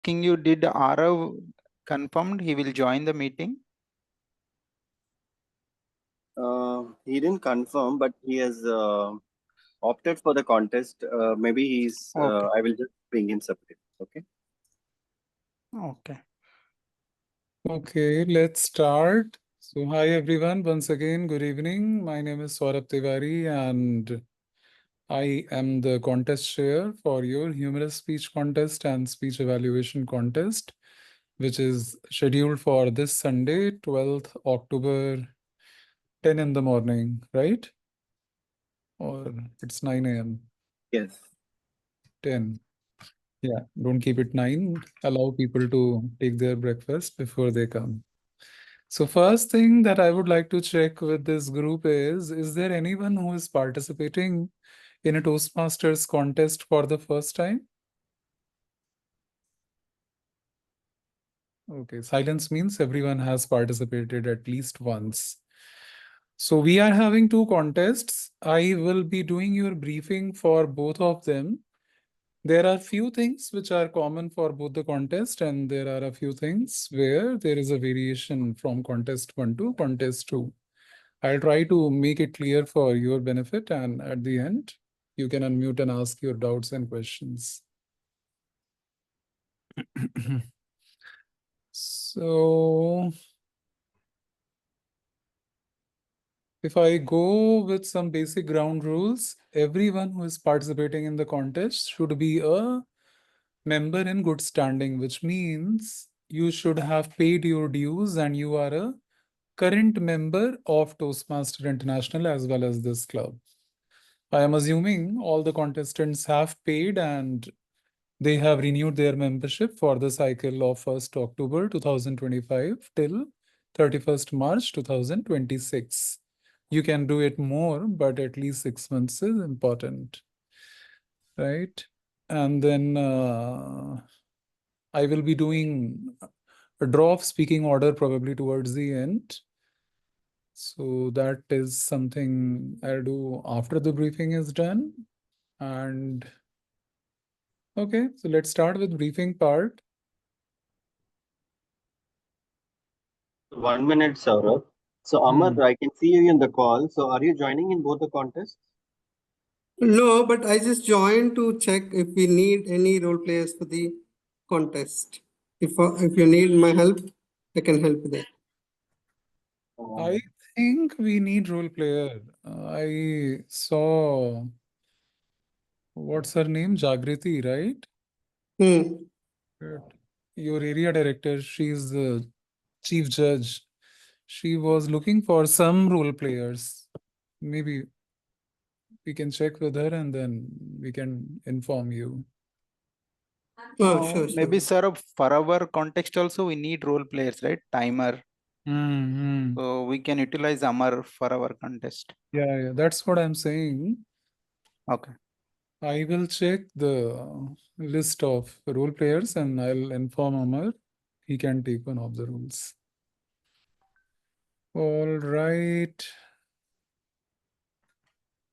asking you, did Arav confirmed he will join the meeting? He didn't confirm, but he has opted for the contest. Maybe he's. Okay. I will just bring him separately. Okay. Okay. Okay, let's start. So, hi everyone. Once again, good evening. My name is Saurabh Tiwari, and I am the contest chair for your humorous speech contest and speech evaluation contest, which is scheduled for this Sunday, 12th October, 10 in the morning, right? Or it's 9 a.m. Yes. 10. Yeah, don't keep it 9. Allow people to take their breakfast before they come. So first thing that I would like to check with this group is there anyone who is participating in a Toastmasters contest for the first time? Okay, silence means everyone has participated at least once. So we are having two contests. I will be doing your briefing for both of them. There are few things which are common for both the contest, and there are a few things where there is a variation from contest 1 to contest 2. I'll try to make it clear for your benefit, and at the end, you can unmute and ask your doubts and questions. So, if I go with some basic ground rules, everyone who is participating in the contest should be a member in good standing, which means you should have paid your dues and you are a current member of Toastmaster International as well as this club. I am assuming all the contestants have paid and they have renewed their membership for the cycle of 1st October 2025 till 31st March 2026. You can do it more, but at least 6 months is important, right? And then I will be doing a draw of speaking order probably towards the end. So that is something I'll do after the briefing is done. And okay, so let's start with briefing part. 1 minute, Saurabh. So Amar, I can see you in the call. So are you joining in both the contests? No, but I just joined to check if we need any role players for the contest. If you need my help, I can help with that. I think we need role player. I saw, what's her name? Jagriti, right? Your area director, she's the chief judge. She was looking for some role players. Maybe we can check with her and then we can inform you. Oh, sure. Maybe, sir, for our context also, we need role players, right? Timer. So we can utilize Amar for our contest. Yeah, that's what I'm saying. Okay. I will check the list of role players and I'll inform Amar. He can take one of the roles. All right.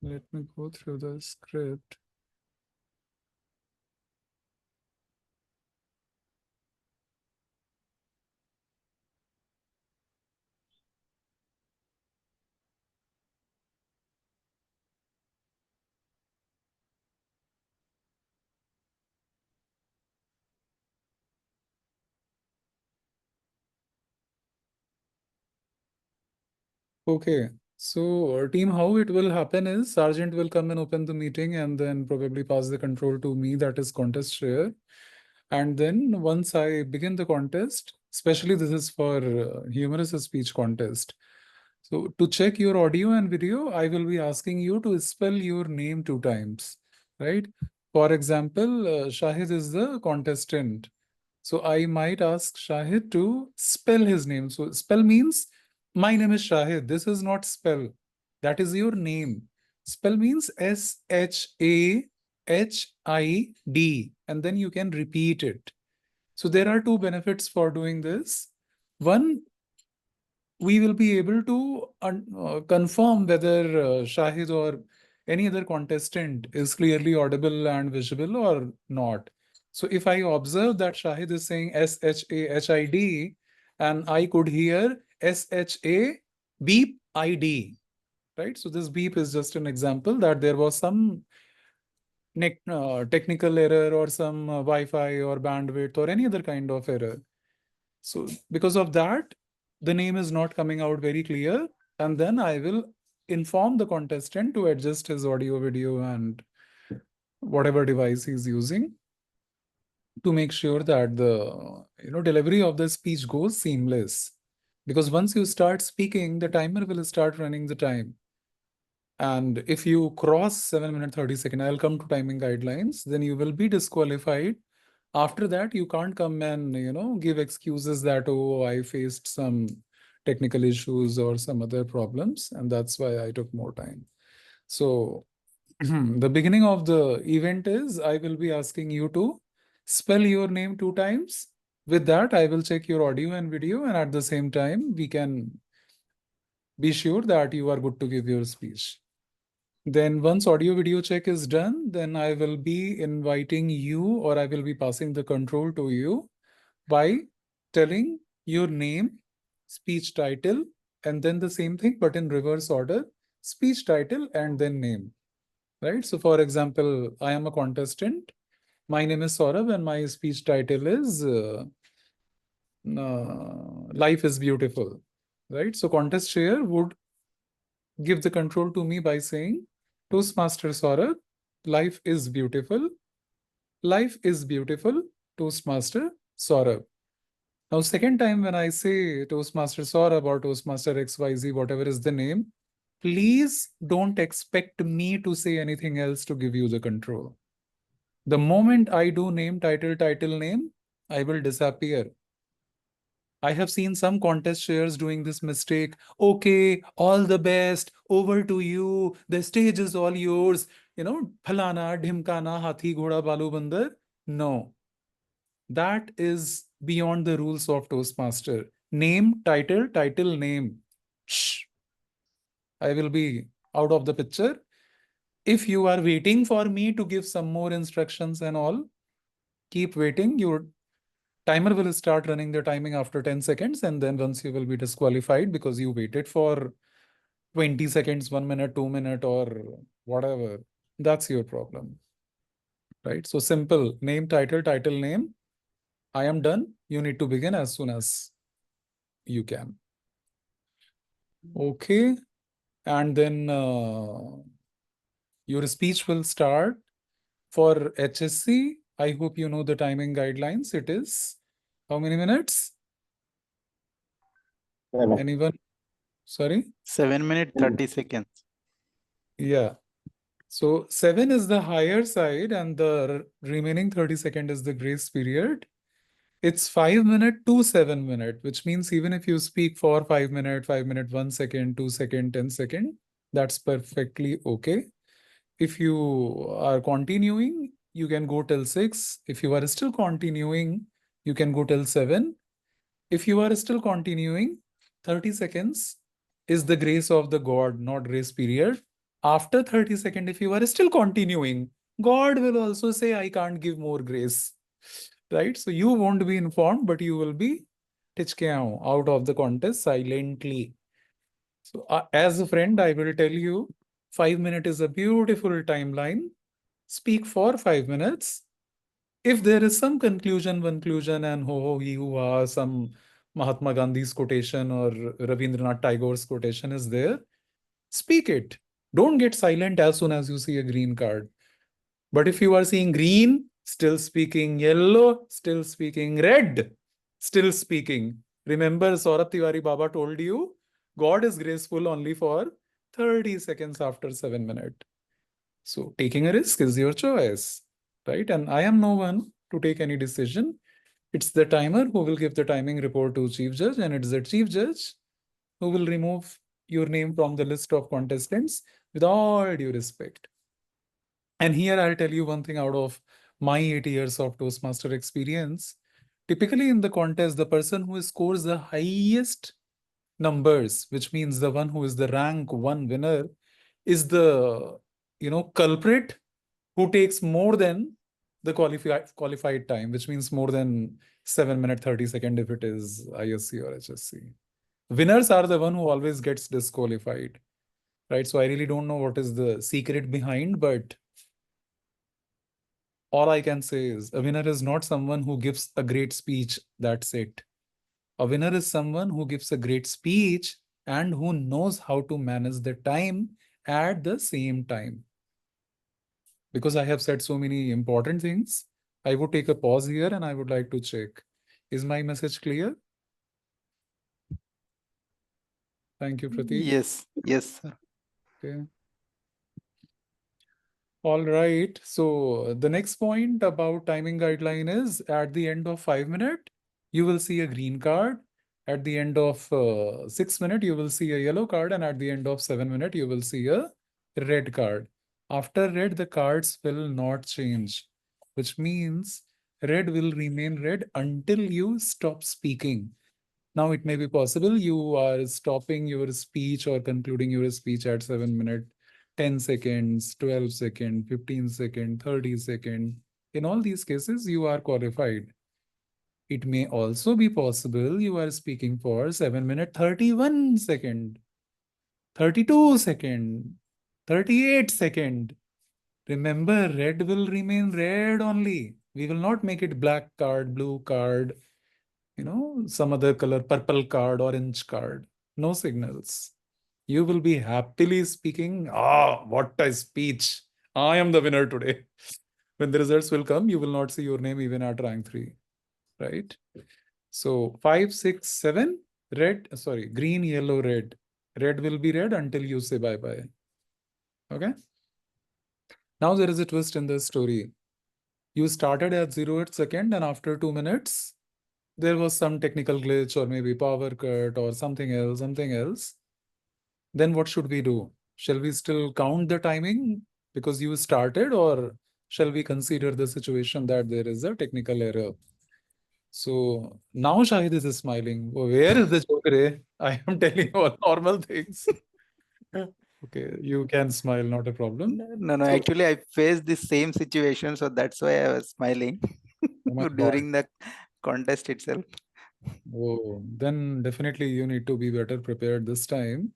Let me go through the script. Okay, so team, how it will happen is Sergeant will come and open the meeting and then probably pass the control to me, that is contest chair. And then once I begin the contest, especially this is for humorous speech contest. So to check your audio and video, I will be asking you to spell your name 2 times, right? For example, Shahid is the contestant. So I might ask Shahid to spell his name. So spell means my name is Shahid. This is not spell. That is your name. Spell means Shahid, and then you can repeat it. So there are 2 benefits for doing this. One, we will be able to confirm whether Shahid or any other contestant is clearly audible and visible or not. So if I observe that Shahid is saying SHAHID and I could hear SHA beep ID, right? So this beep is just an example that there was some technical error or some Wi-Fi or bandwidth or any other kind of error. So because of that, the name is not coming out very clear. And then I will inform the contestant to adjust his audio, video, and whatever device he's using to make sure that the delivery of the speech goes seamless. Because once you start speaking, the timer will start running the time. And if you cross 7 minutes 30 seconds, I'll come to timing guidelines, then you will be disqualified. After that, you can't come and give excuses that, oh, I faced some technical issues or some other problems, and that's why I took more time. So the beginning of the event is I will be asking you to spell your name 2 times. With that, I will check your audio and video, and at the same time, we can be sure that you are good to give your speech. Then once audio video check is done, then I will be inviting you, or I will be passing the control to you by telling your name, speech title, and then the same thing, but in reverse order, speech title and then name, right? So for example, I am a contestant. My name is Saurabh and my speech title is Life is Beautiful, right? So contest chair would give the control to me by saying, Toastmaster Saurabh, life is beautiful. Life is beautiful, Toastmaster Saurabh. Now, second time when I say Toastmaster Saurabh or Toastmaster XYZ, whatever is the name, please don't expect me to say anything else to give you the control. The moment I do name, title, name, I will disappear. I have seen some contest shares doing this mistake. Okay, all the best, over to you. The stage is all yours. Phalana, dhimkana, hathi, ghoda, balu, bandar. No, that is beyond the rules of Toastmaster. Name, title, name. Shh. I will be out of the picture. If you are waiting for me to give some more instructions and all, keep waiting. Your timer will start running the timing after 10 seconds. And then once you will be disqualified because you waited for 20 seconds, 1 minute, 2 minutes, or whatever, that's your problem. Right? So simple, name, title, name. I am done. You need to begin as soon as you can. Okay. And then your speech will start. For HSC, I hope you know the timing guidelines. It is how many minutes? 7. Anyone? Sorry? 7 minutes 30 seconds. Yeah. So 7 is the higher side and the remaining 30 seconds is the grace period. It's 5 minutes to 7 minutes, which means even if you speak for 5 minutes, 1 second, 2 second, 10 second, that's perfectly okay. If you are continuing, you can go till 6. If you are still continuing, you can go till 7. If you are still continuing, 30 seconds is the grace of the God, not grace period. After 30 seconds, if you are still continuing, God will also say, I can't give more grace. Right? So you won't be informed, but you will be out of the contest silently. So as a friend, I will tell you, 5 minutes is a beautiful timeline. Speak for 5 minutes. If there is some conclusion, and some Mahatma Gandhi's quotation or Rabindranath Tagore's quotation is there, speak it. Don't get silent as soon as you see a green card. But if you are seeing green, still speaking, yellow, still speaking, red, still speaking. Remember, Saurabh Tiwari Baba told you, God is graceful only for 30 seconds after 7 minutes. So taking a risk is your choice, right? And I am no one to take any decision. It's the timer who will give the timing report to chief judge, and it's the chief judge who will remove your name from the list of contestants with all due respect. And here I'll tell you one thing out of my 8 years of Toastmaster experience. Typically in the contest, the person who scores the highest numbers, which means the one who is the rank 1 winner, is the culprit who takes more than the qualified time, which means more than 7 minutes 30 seconds if it is ISC or HSC. Winners are the one who always gets disqualified, right? So I really don't know what is the secret behind, but all I can say is a winner is not someone who gives a great speech. That's it. A winner is someone who gives a great speech and who knows how to manage the time at the same time. Because I have said so many important things, I would take a pause here and I would like to check. Is my message clear? Thank you, Prateek. Yes, yes, sir. Okay. All right. So the next point about timing guideline is at the end of 5 minutes, you will see a green card. At the end of 6 minutes, you will see a yellow card. And at the end of 7 minutes, you will see a red card. After red, the cards will not change, which means red will remain red until you stop speaking. Now, it may be possible you are stopping your speech or concluding your speech at 7 minutes, 10 seconds, 12 seconds, 15 seconds, 30 seconds. In all these cases, you are qualified. It may also be possible you are speaking for 7 minutes, 31 seconds, 32 seconds, 38 seconds. Remember, red will remain red only. We will not make it black card, blue card, some other color, purple card, orange card. No signals. You will be happily speaking. What a speech. I am the winner today. When the results will come, you will not see your name even at rank 3, right? So 5, 6, 7, green, yellow, red. Red will be red until you say bye-bye. Okay? Now there is a twist in the story. You started at 0 second and after 2 minutes, there was some technical glitch or maybe power cut or something else. Then what should we do? Shall we still count the timing because you started, or shall we consider the situation that there is a technical error? So now Shahid is smiling. Where is the joke, Ray? I am telling you all normal things. Okay, you can smile, not a problem. No, actually, I faced the same situation, so that's why I was smiling Oh my God. during the contest itself. Oh, then definitely you need to be better prepared this time.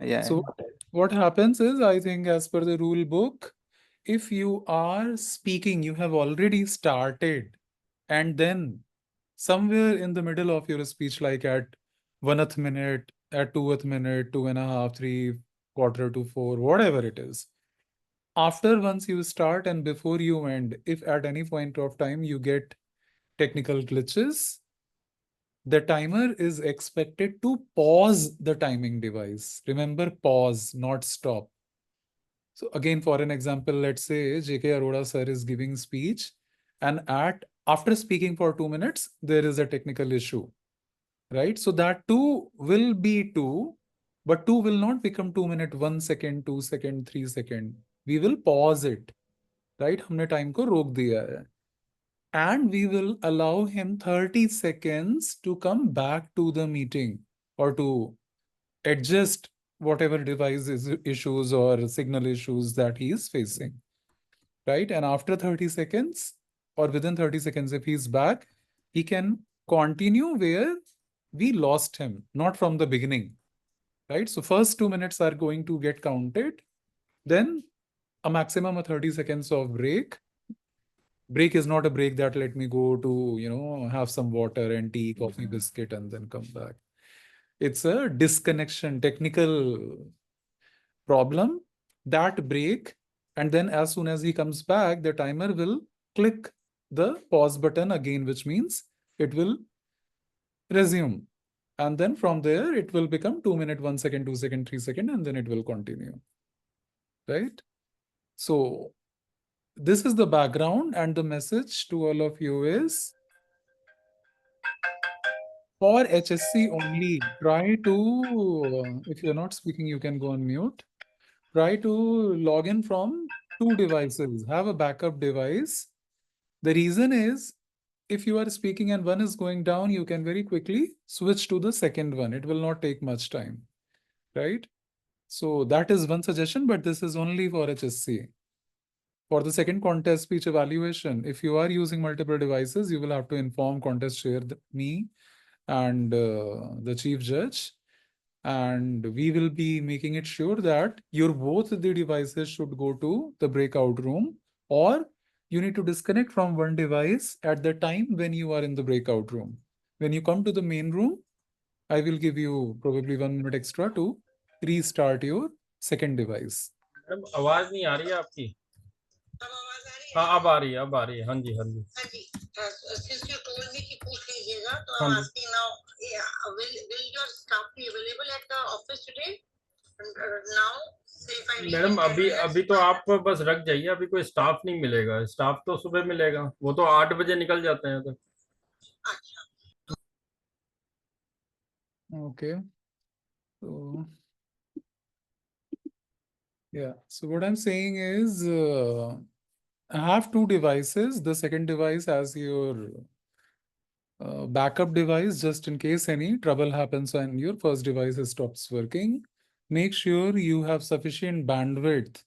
Yeah. So what happens is, I think as per the rule book, if you are speaking, you have already started, and then somewhere in the middle of your speech, like at 1th minute, at 2th minute, 2.5, 3, quarter to 4, whatever it is. After once you start and before you end, if at any point of time you get technical glitches, the timer is expected to pause the timing device. Remember, pause, not stop. So again, for an example, let's say J.K. Arora sir is giving speech, and after speaking for 2 minutes, there is a technical issue, right? So that 2 will be 2, but 2 will not become 2 minutes, 1 second, 2 second, 3 second. We will pause it, right? हमने time को रोक दिया है. And we will allow him 30 seconds to come back to the meeting or to adjust whatever device issues or signal issues that he is facing, right? And after 30 seconds or within 30 seconds, if he's back, he can continue where we lost him, not from the beginning, right? So first 2 minutes are going to get counted, then a maximum of 30 seconds of break. Break is not a break that let me go to, have some water and tea, coffee, biscuit, and then come back. It's a disconnection, technical problem, that break. And then as soon as he comes back, the timer will click the pause button again, which means it will resume. And then from there, it will become 2 minutes, 1 second, 2 second, 3 second, and then it will continue, right? So this is the background, and the message to all of you is, for HSC only, try to, if you're not speaking, you can go on mute. Try to log in from 2 devices. Have a backup device. The reason is, if you are speaking and one is going down, you can very quickly switch to the second one. It will not take much time, right? So that is one suggestion, but this is only for HSC. For the second contest speech evaluation, if you are using multiple devices, you will have to inform contest chair, me and the chief judge. And we will be making it sure that your both the devices should go to the breakout room, or you need to disconnect from one device at the time when you are in the breakout room. When you come to the main room, I will give you probably 1 minute extra to restart your second device. Madam आवाज नहीं आ रही है आपकी। हाँ अब आ रही है, अब आ रही है। हाँ जी हाँ जी since you told me कि पूछ लीजिएगा, तो I'm asking now, will your staff be available at the office today? Now, say if I madam अभी तो आप बस रख जाइए, अभी कोई स्टाफ नहीं मिलेगा। स्टाफ तो सुबह मिलेगा, वो तो 8 बजे निकल जाते हैं। तो अच्छा Okay. So, yeah. So what I'm saying is, I have two devices. The second device as your backup device, just in case any trouble happens and your first device stops working. Make sure you have sufficient bandwidth,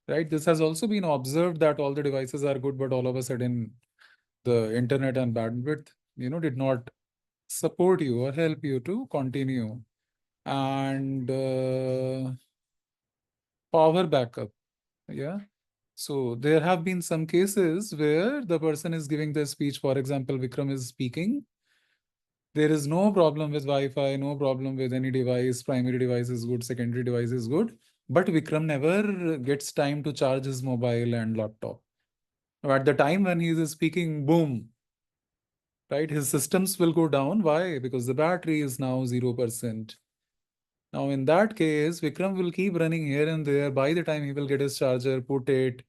right? This has also been observed that all the devices are good, but all of a sudden the internet and bandwidth, did not support you or help you to continue. And power backup, yeah. So there have been some cases where the person is giving the speech, for example, Vikram is speaking. There is no problem with Wi-Fi, no problem with any device. Primary device is good, secondary device is good. But Vikram never gets time to charge his mobile and laptop. At the time when he is speaking, boom, right? His systems will go down. Why? Because the battery is now 0%. Now, in that case, Vikram will keep running here and there. By the time he will get his charger, put it,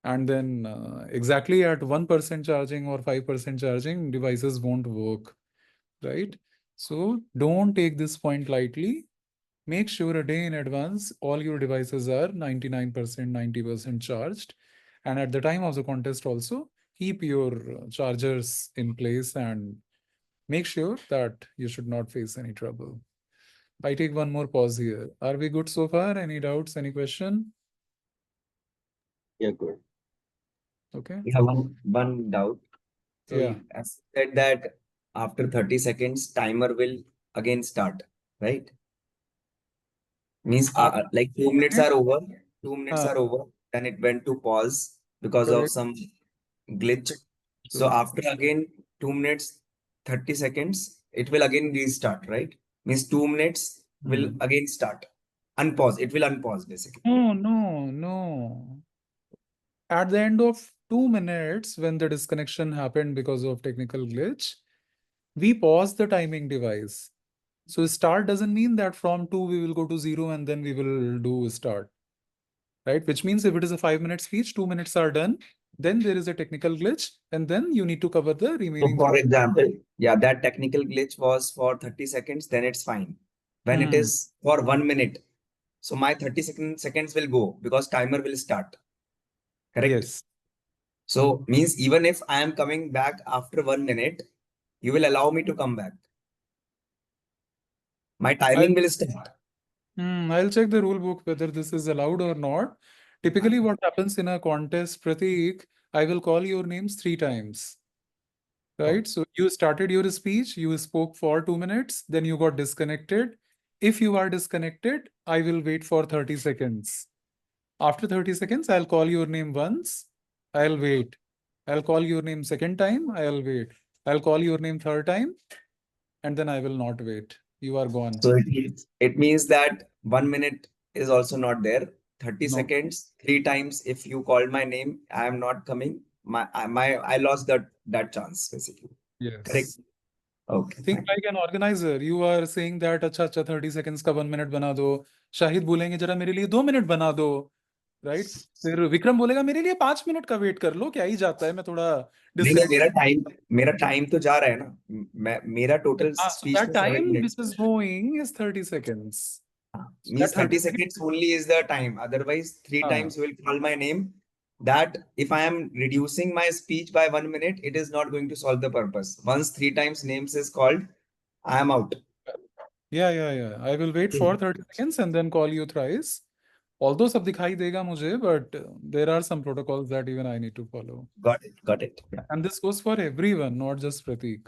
and then exactly at 1% charging or 5% charging, devices won't work, right? So don't take this point lightly. Make sure a day in advance, all your devices are 99%, 90% charged. And at the time of the contest also, keep your chargers in place and make sure that you should not face any trouble. I take one more pause here. Are we good so far? Any doubts, any question? Yeah, good. Okay. We have one doubt. So Yeah. as you said that after 30 seconds, timer will again start, right? Means like 2 minutes are over, 2 minutes are over, then it went to pause because of Correct. some glitch. So after again 2 minutes, 30 seconds, it will again restart, right? Means 2 minutes will again start. Unpause. It will unpause basically. No. At the end of 2 minutes, when the disconnection happened because of technical glitch, we pause the timing device. So start doesn't mean that from 2 we will go to 0 and then we will do start, right? Which means if it is a 5-minute speech, 2 minutes are done, then there is a technical glitch and then you need to cover the So remaining. for example, yeah, that technical glitch was for 30 seconds, then it's fine. When it is for 1 minute, so my 30 seconds will go because timer will start. Correct? Yes. So means even if I am coming back after 1 minute, you will allow me to come back. My timing will start. I'll check the rule book whether this is allowed or not. Typically, what happens in a contest, Prateek, I will call your names 3 times. Right? So you started your speech, you spoke for 2 minutes, then you got disconnected. If you are disconnected, I will wait for 30 seconds. After 30 seconds, I'll call your name once, I'll wait. I'll call your name second time, I'll wait. I'll call your name third time, and then I will not wait. You are gone. So it means that 1 minute is also not there. 30 No. seconds, 3 times. If you called my name, I am not coming. I lost that chance basically. Yes. Correct. Okay. Think Fine. like an organizer. You are saying that अच्छा 30 seconds का 1 minute बना दो. शाहिद बोलेंगे जरा मेरे लिए 2 minute बना दो. Right? फिर विक्रम बोलेगा मेरे लिए 5 minute का वेट कर लो, क्या ही जाता है, मैं थोड़ा नहीं, मेरा टाइम तो जा रहा है ना. मेरा टोटल so स्पीच that में 7 time minutes. which is going is 30 seconds. Means 30 seconds only is the time. Otherwise, 3 times you will call my name. That if I am reducing my speech by 1 minute, it is not going to solve the purpose. Once 3 times names is called, I am out. Yeah. I will wait for 30 seconds and then call you thrice. Although सब दिखाई देगा मुझे, but there are some protocols that even I need to follow. Got it. Got it. Yeah. And this goes for everyone, not just Prateek.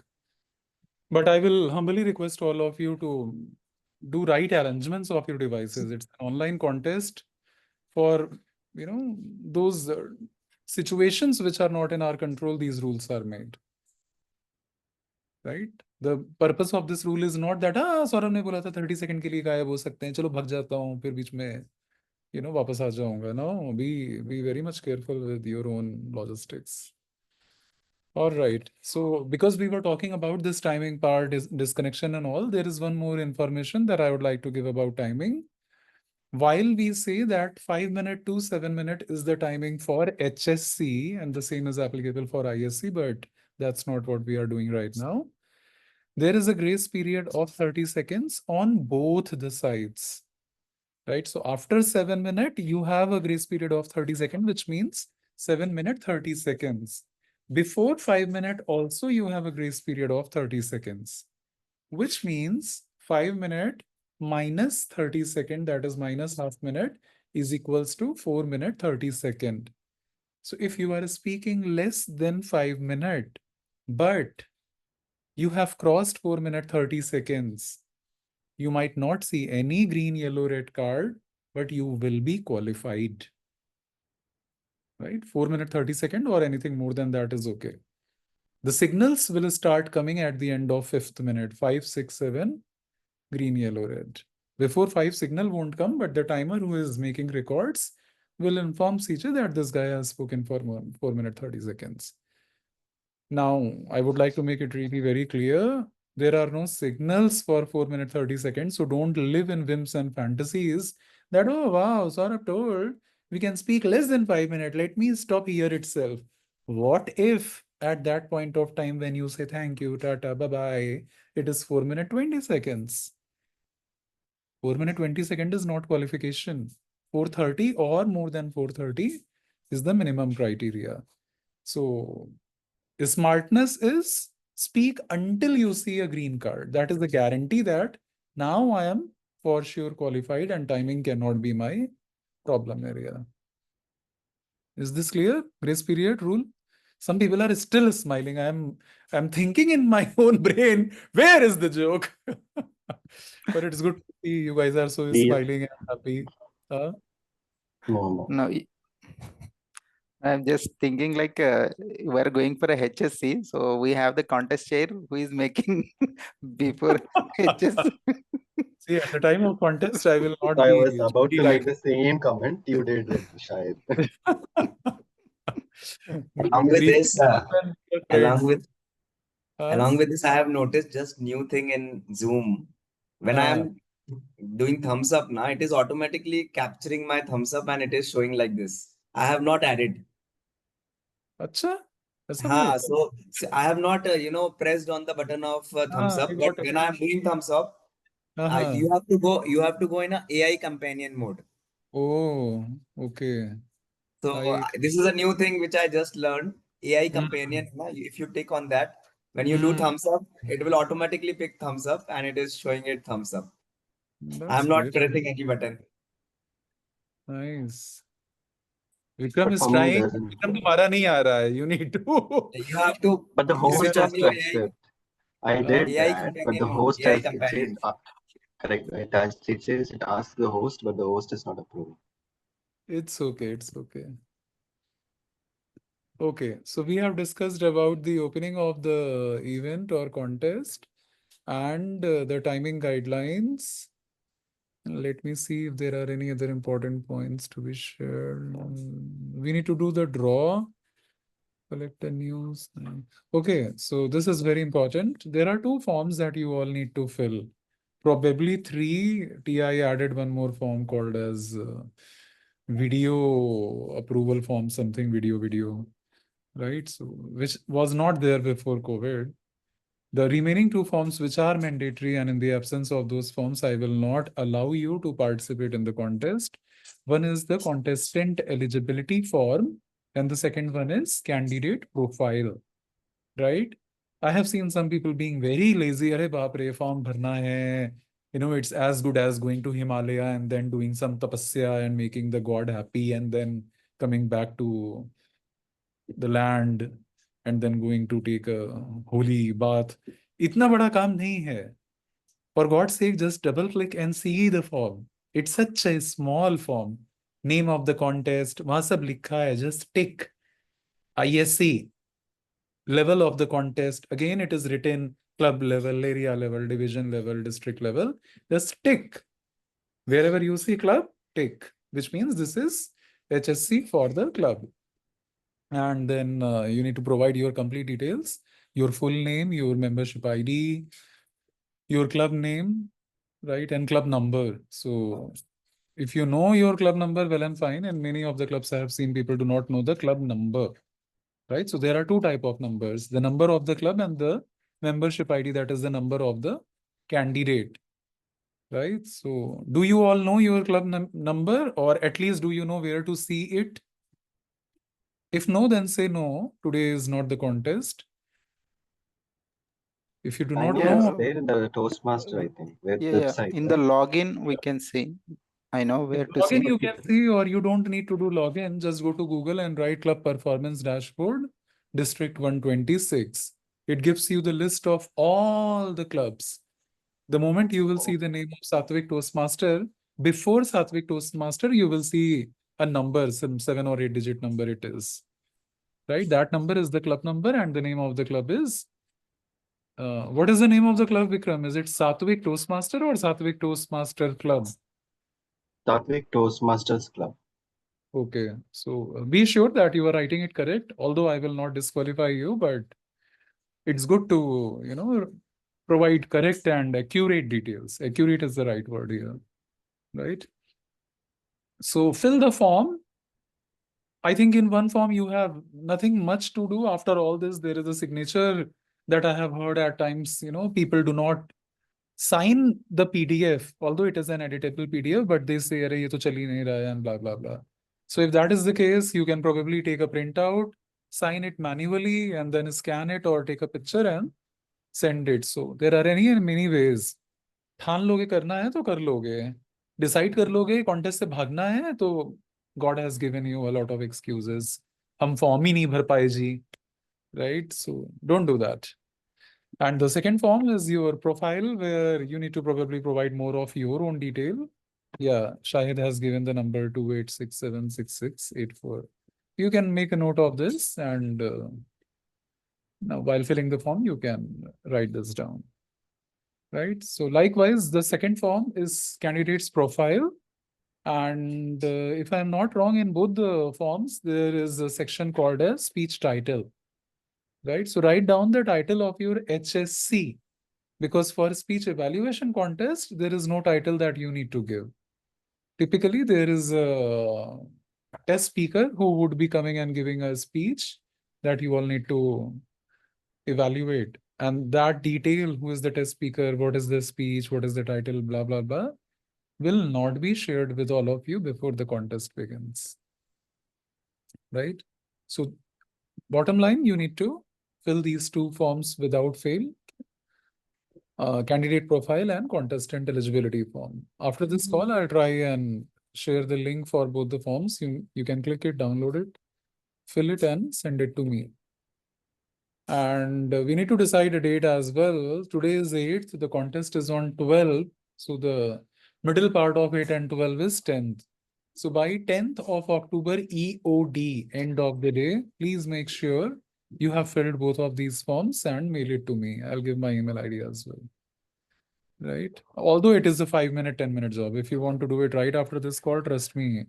But I will humbly request all of you to do right arrangements of your devices. It's an online contest for, those situations which are not in our control. These rules are made. Right? The purpose of this rule is not that, Saurabh ने बोला था 30 second के लिए गायब हो सकते हैं, चलो भाग जाता हूँ, फिर बीच में, वापस आ जाऊंगा. No, be very much careful with your own logistics. All right. So because we were talking about this timing part, disconnection and all, there is one more information that I would like to give about timing. While we say that 5 minute to 7 minute is the timing for HSC, and the same is applicable for ISC, but that's not what we are doing right now. There is a grace period of 30 seconds on both the sides. Right? So after 7 minute, you have a grace period of 30 seconds, which means 7 minute, 30 seconds. Before 5 minute, also you have a grace period of 30 seconds, which means 5 minute minus 30 second, that is minus half minute, is equals to 4 minute, 30 second. So if you are speaking less than 5 minute, but you have crossed 4 minute, 30 seconds, you might not see any green, yellow, red card, but you will be qualified. Right? 4 minute, 30 second or anything more than that is okay. The signals will start coming at the end of 5th minute, 5, 6, 7, green, yellow, red. Before 5, signal won't come, but the timer who is making records will inform CJ that this guy has spoken for 4 minute, 30 seconds. Now, I would like to make it really very clear. There are no signals for 4 minute, 30 seconds. So don't live in whims and fantasies that, oh, wow, Saurabh told we can speak less than 5 minutes. Let me stop here itself. What if at that point of time when you say thank you, tata, bye-bye, it is 4 minute, 20 seconds. 4 minute, 20 seconds is not qualification. 4:30 or more than 4:30 is the minimum criteria. So smartness is speak until you see a green card. That is the guarantee that now I am for sure qualified and timing cannot be my problem area. Is this clear? Grace period rule? Some people are still smiling. I'm thinking in my own brain, where is the joke? But it's good to see you guys are so smiling and happy. No. I'm just thinking like we're going for a HSC, so we have the contest chair who is making before HSC. See, at the time of contest, I will not I be was about to make like the same comment you did, Shahid. Along with this, friends. along with this, I have noticed just new thing in Zoom. When I am doing thumbs up now, it is automatically capturing my thumbs up and it is showing like this. I have not added. Acha? So I have not, pressed on the button of thumbs up. But when I am doing thumbs up, you have to go in a AI companion mode. Oh, okay. So this is a new thing which I just learned. AI companion. If you tick on that, when you do thumbs up, it will automatically pick thumbs up and it is showing it thumbs up. I'm not pressing any button. Nice. Vikram is trying. Vikram तुम्हारा नहीं आ रहा है. You need to. You have to. But the host has to accept. I did AI that, but the host has it says correct. It says it asks the host, but the host is not approved. It's okay. It's okay. Okay, so we have discussed about the opening of the event or contest and the timing guidelines. Let me see if there are any other important points to be shared. We need to do the draw, collect the news. Okay, so this is very important. There are 2 forms that you all need to fill. Probably 3. TI added one more form called as video approval form, something video. Right? So, which was not there before COVID. The remaining 2 forms which are mandatory, and in the absence of those forms, I will not allow you to participate in the contest. One is the contestant eligibility form, and the second one is candidate profile. Right? I have seen some people being very lazy. Arey baap re, form bharna hai. it's as good as going to Himalaya and then doing some tapasya and making the god happy and then coming back to the land and then going to take a holy bath. Itna bada kaam nahi hai. For God's sake, just double click and see the form. It's such a small form. Name of the contest, वहाँ सब लिखा है, just tick. ISC, level of the contest. Again, it is written club level, area level, division level, district level. Just tick. Wherever you see club, tick, which means this is HSC for the club. And then you need to provide your complete details, your full name, your membership ID, your club name, right, and club number. So if you know your club number, well and fine. And many of the clubs I have seen people do not know the club number, right? So there are two type of numbers, the number of the club and the membership ID, that is the number of the candidate, right? So do you all know your club number, or at least do you know where to see it? If no, then say no, today is not the contest. If you do not Yeah, it's know, there in the Toastmaster, I think, website. In the login, we can see. I know where to see. login you can see, or you don't need to do login. Just go to Google and write Club Performance Dashboard, District 126. It gives you the list of all the clubs. The moment you will see the name of Sattvic Toastmaster, before Sattvic Toastmaster, you will see a number, some 7 or 8 digit number it is. Right? That number is the club number, and the name of the club is. What is the name of the club, Vikram? Is it Sattvic Toastmaster or Sattvic Toastmaster Club? Sattvic Toastmasters Club. Okay, so be sure that you are writing it correct, although I will not disqualify you, but it's good to, provide correct and accurate details. Accurate is the right word here, right? So fill the form. I think in one form you have nothing much to do. After all this, there is a signature that I have heard at times, people do not sign the PDF, although it is an editable PDF, but they say, "Arey, ye to chal hi nahi raha hai," and blah, blah, blah. So if that is the case, you can probably take a printout, sign it manually, and then scan it or take a picture and send it. So there are many ways. ठान लोगे करना है तो कर लोगे. Decide कर लोगे contest से भागना है तो God has given you a lot of excuses. हम form ही नहीं भर पाए जी. Right? So don't do that. And the second form is your profile, where you need to probably provide more of your own detail. Yeah, Shahid has given the number 28676684. You can make a note of this, and now while filling the form, you can write this down. Right? So likewise, the second form is candidate's profile. And if I'm not wrong, in both the forms, there is a section called as speech title. Right? So write down the title of your HSC. Because for speech evaluation contest, there is no title that you need to give. Typically, there is a test speaker who would be coming and giving a speech that you all need to evaluate. And that detail, who is the test speaker, what is the speech, what is the title, blah, blah, blah, will not be shared with all of you before the contest begins. Right? So bottom line, you need to fill these two forms without fail. Candidate profile and contestant eligibility form. After this call, I'll try and share the link for both the forms. You can click it, download it, fill it, and send it to me. And we need to decide a date as well. Today is 8th, the contest is on 12th. So the middle part of 8 and 12 is 10th. So by 10th of October, EOD, end of the day, please make sure you have filled both of these forms and mail it to me. I'll give my email ID as well. Right? Although it is a 5-minute, 10-minute job. If you want to do it right after this call, trust me,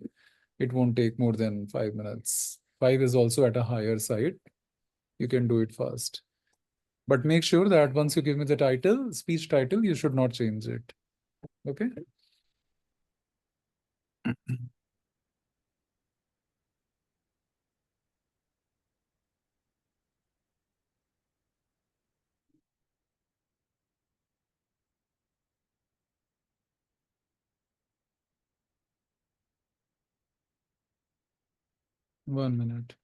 it won't take more than 5 minutes. 5 is also at a higher side. You can do it fast. But make sure that once you give me the title, speech title, you should not change it. Okay? One minute.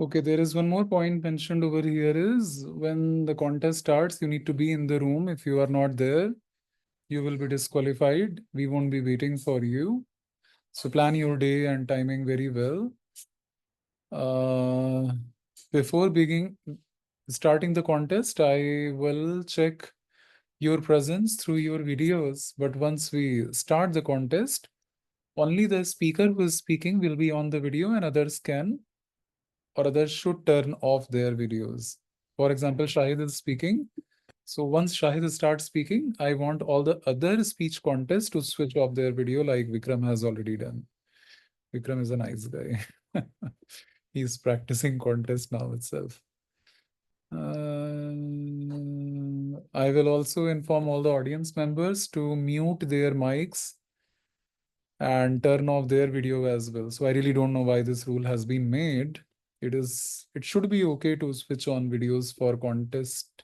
Okay, there is one more point mentioned over here is when the contest starts, you need to be in the room. If you are not there, you will be disqualified. We won't be waiting for you. So plan your day and timing very well. Before starting the contest, I will check your presence through your videos. But once we start the contest, only the speaker who is speaking will be on the video and others should turn off their videos. For example, Shahid is speaking. So once Shahid starts speaking, I want all the other speech contests to switch off their video like Vikram has already done. Vikram is a nice guy. He's practicing contest now itself. I will also inform all the audience members to mute their mics and turn off their video as well. So I really don't know why this rule has been made. It should be okay to switch on videos for contest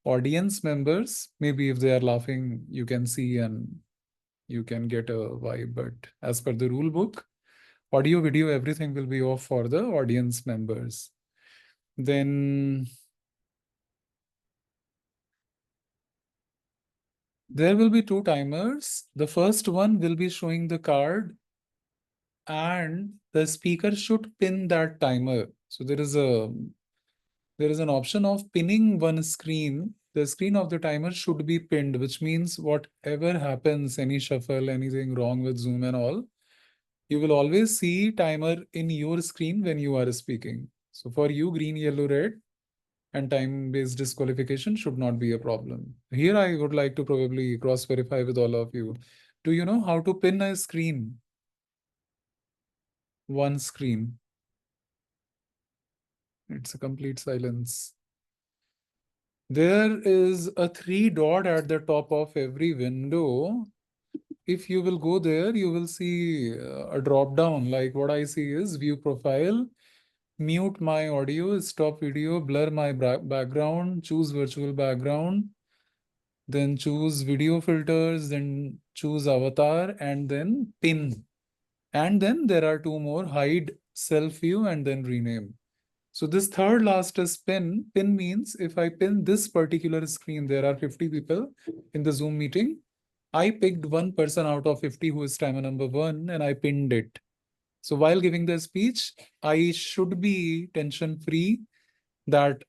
audience members. Maybe if they are laughing, you can see and you can get a vibe. But as per the rule book, audio, video, everything will be off for the audience members. Then there will be 2 timers. The first one will be showing the card and the speaker should pin that timer. So there is an option of pinning one screen. The screen of the timer should be pinned, which means whatever happens, any shuffle, anything wrong with Zoom and all, you will always see timer in your screen when you are speaking. So for you, green, yellow, red, and time-based disqualification should not be a problem. Here, I would like to probably cross-verify with all of you. Do you know how to pin a screen? One screen. It's a complete silence. There is a 3 dot at the top of every window. If you will go there, you will see a drop down. Like what I see is view profile, mute my audio, stop video, blur my background, choose virtual background, then choose video filters, then choose avatar, and then pin. And then there are 2 more, hide self view and then rename. So this third last is pin. Pin means if I pin this particular screen, there are 50 people in the Zoom meeting. I picked one person out of 50 who is timer number 1 and I pinned it. So while giving the speech, I should be tension free that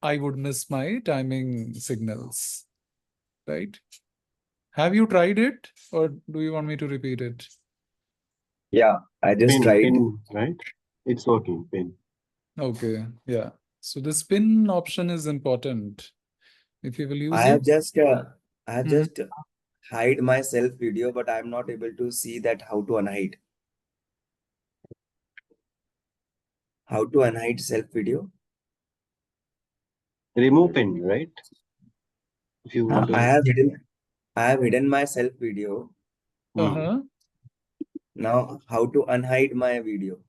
I would miss my timing signals, right? Have you tried it or do you want me to repeat it? Yeah, I just tried. Pin, right? It's working, pin. Okay, yeah. So the spin option is important. If you will use I have it. just Mhm. hide my self video, but I'm not able to see that how to unhide. How to unhide self video? Remove pin, right? If you want to. I have hidden my self video. Uh-huh. Now, how to unhide my video?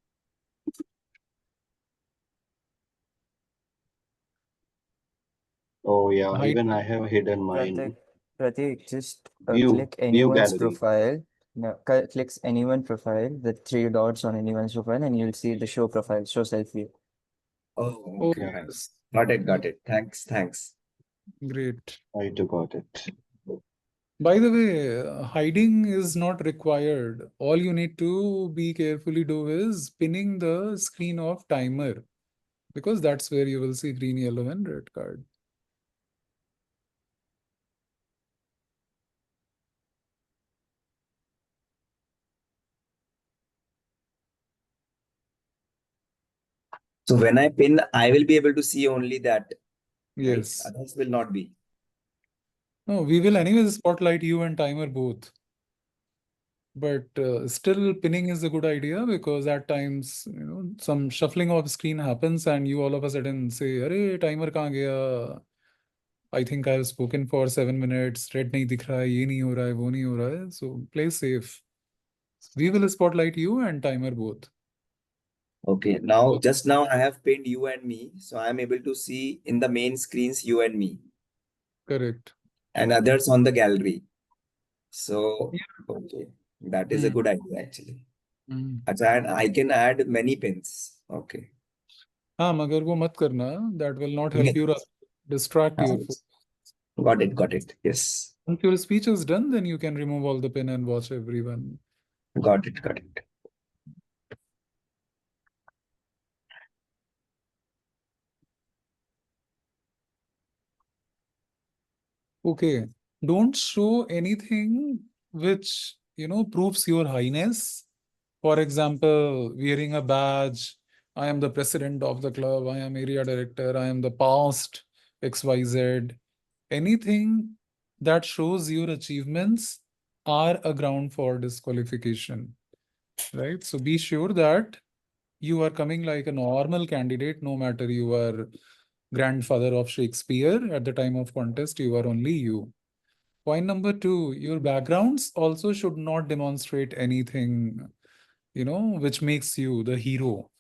Oh yeah, Hide. even I have hidden mine. Pratik, just View click anyone's gallery. profile. No, clicks anyone's profile, the 3 dots on anyone's profile, and you'll see the show profile, show selfie. Oh, Oh, okay. yes. Got it. Thanks. Great. I too got it. By the way, hiding is not required. All you need to be carefully do is pinning the screen of timer because that's where you will see green, yellow, and red card. So when I pin, I will be able to see only that. Yes. Right? Others will not be. No, we will anyways spotlight you and timer both. But still pinning is a good idea because at times, some shuffling of screen happens and you all of a sudden say, "Arey, timer kahan gaya? I think I have spoken for 7 minutes. Red nahi dikh raha hai, ye nahi ho raha hai, wo nahi ho raha hai." So play safe. We will spotlight you and timer both. Okay, now just now I have pinned you and me. So I am able to see in the main screens you and me. Correct. And others on the gallery. So, okay, that is a good idea actually. And I can add many pins. Okay. हाँ, मगर वो मत करना. That will not help you distract your focus. Got it. Yes. Once your speech is done, then you can remove all the pen and watch everyone. Got it. Okay. Don't show anything which, proves your highness. For example, wearing a badge. I am the president of the club. I am area director. I am the past XYZ. Anything that shows your achievements are a ground for disqualification, right? So be sure that you are coming like a normal candidate, no matter you are grandfather of Shakespeare. At the time of contest, you are only you. Point number 2, your backgrounds also should not demonstrate anything, which makes you the hero.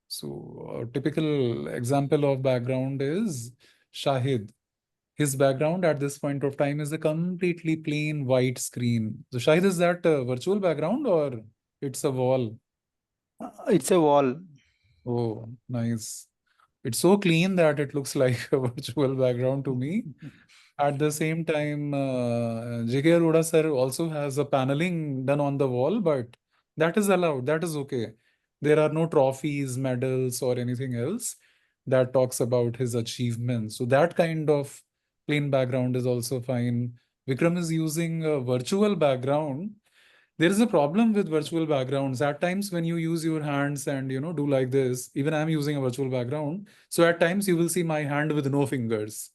So a typical example of background is Shahid. His background at this point of time is a completely plain white screen. So Shahid, is that a virtual background or it's a wall? It's a wall. Oh, nice. It's so clean that it looks like a virtual background to me. At the same time, J.K. Arora sir also has a paneling done on the wall, but that is allowed. That is okay. There are no trophies, medals, or anything else that talks about his achievements. So that kind of plain background is also fine. Vikram is using a virtual background. There is a problem with virtual backgrounds. At times when you use your hands and do like this, even I'm using a virtual background. So at times you will see my hand with no fingers,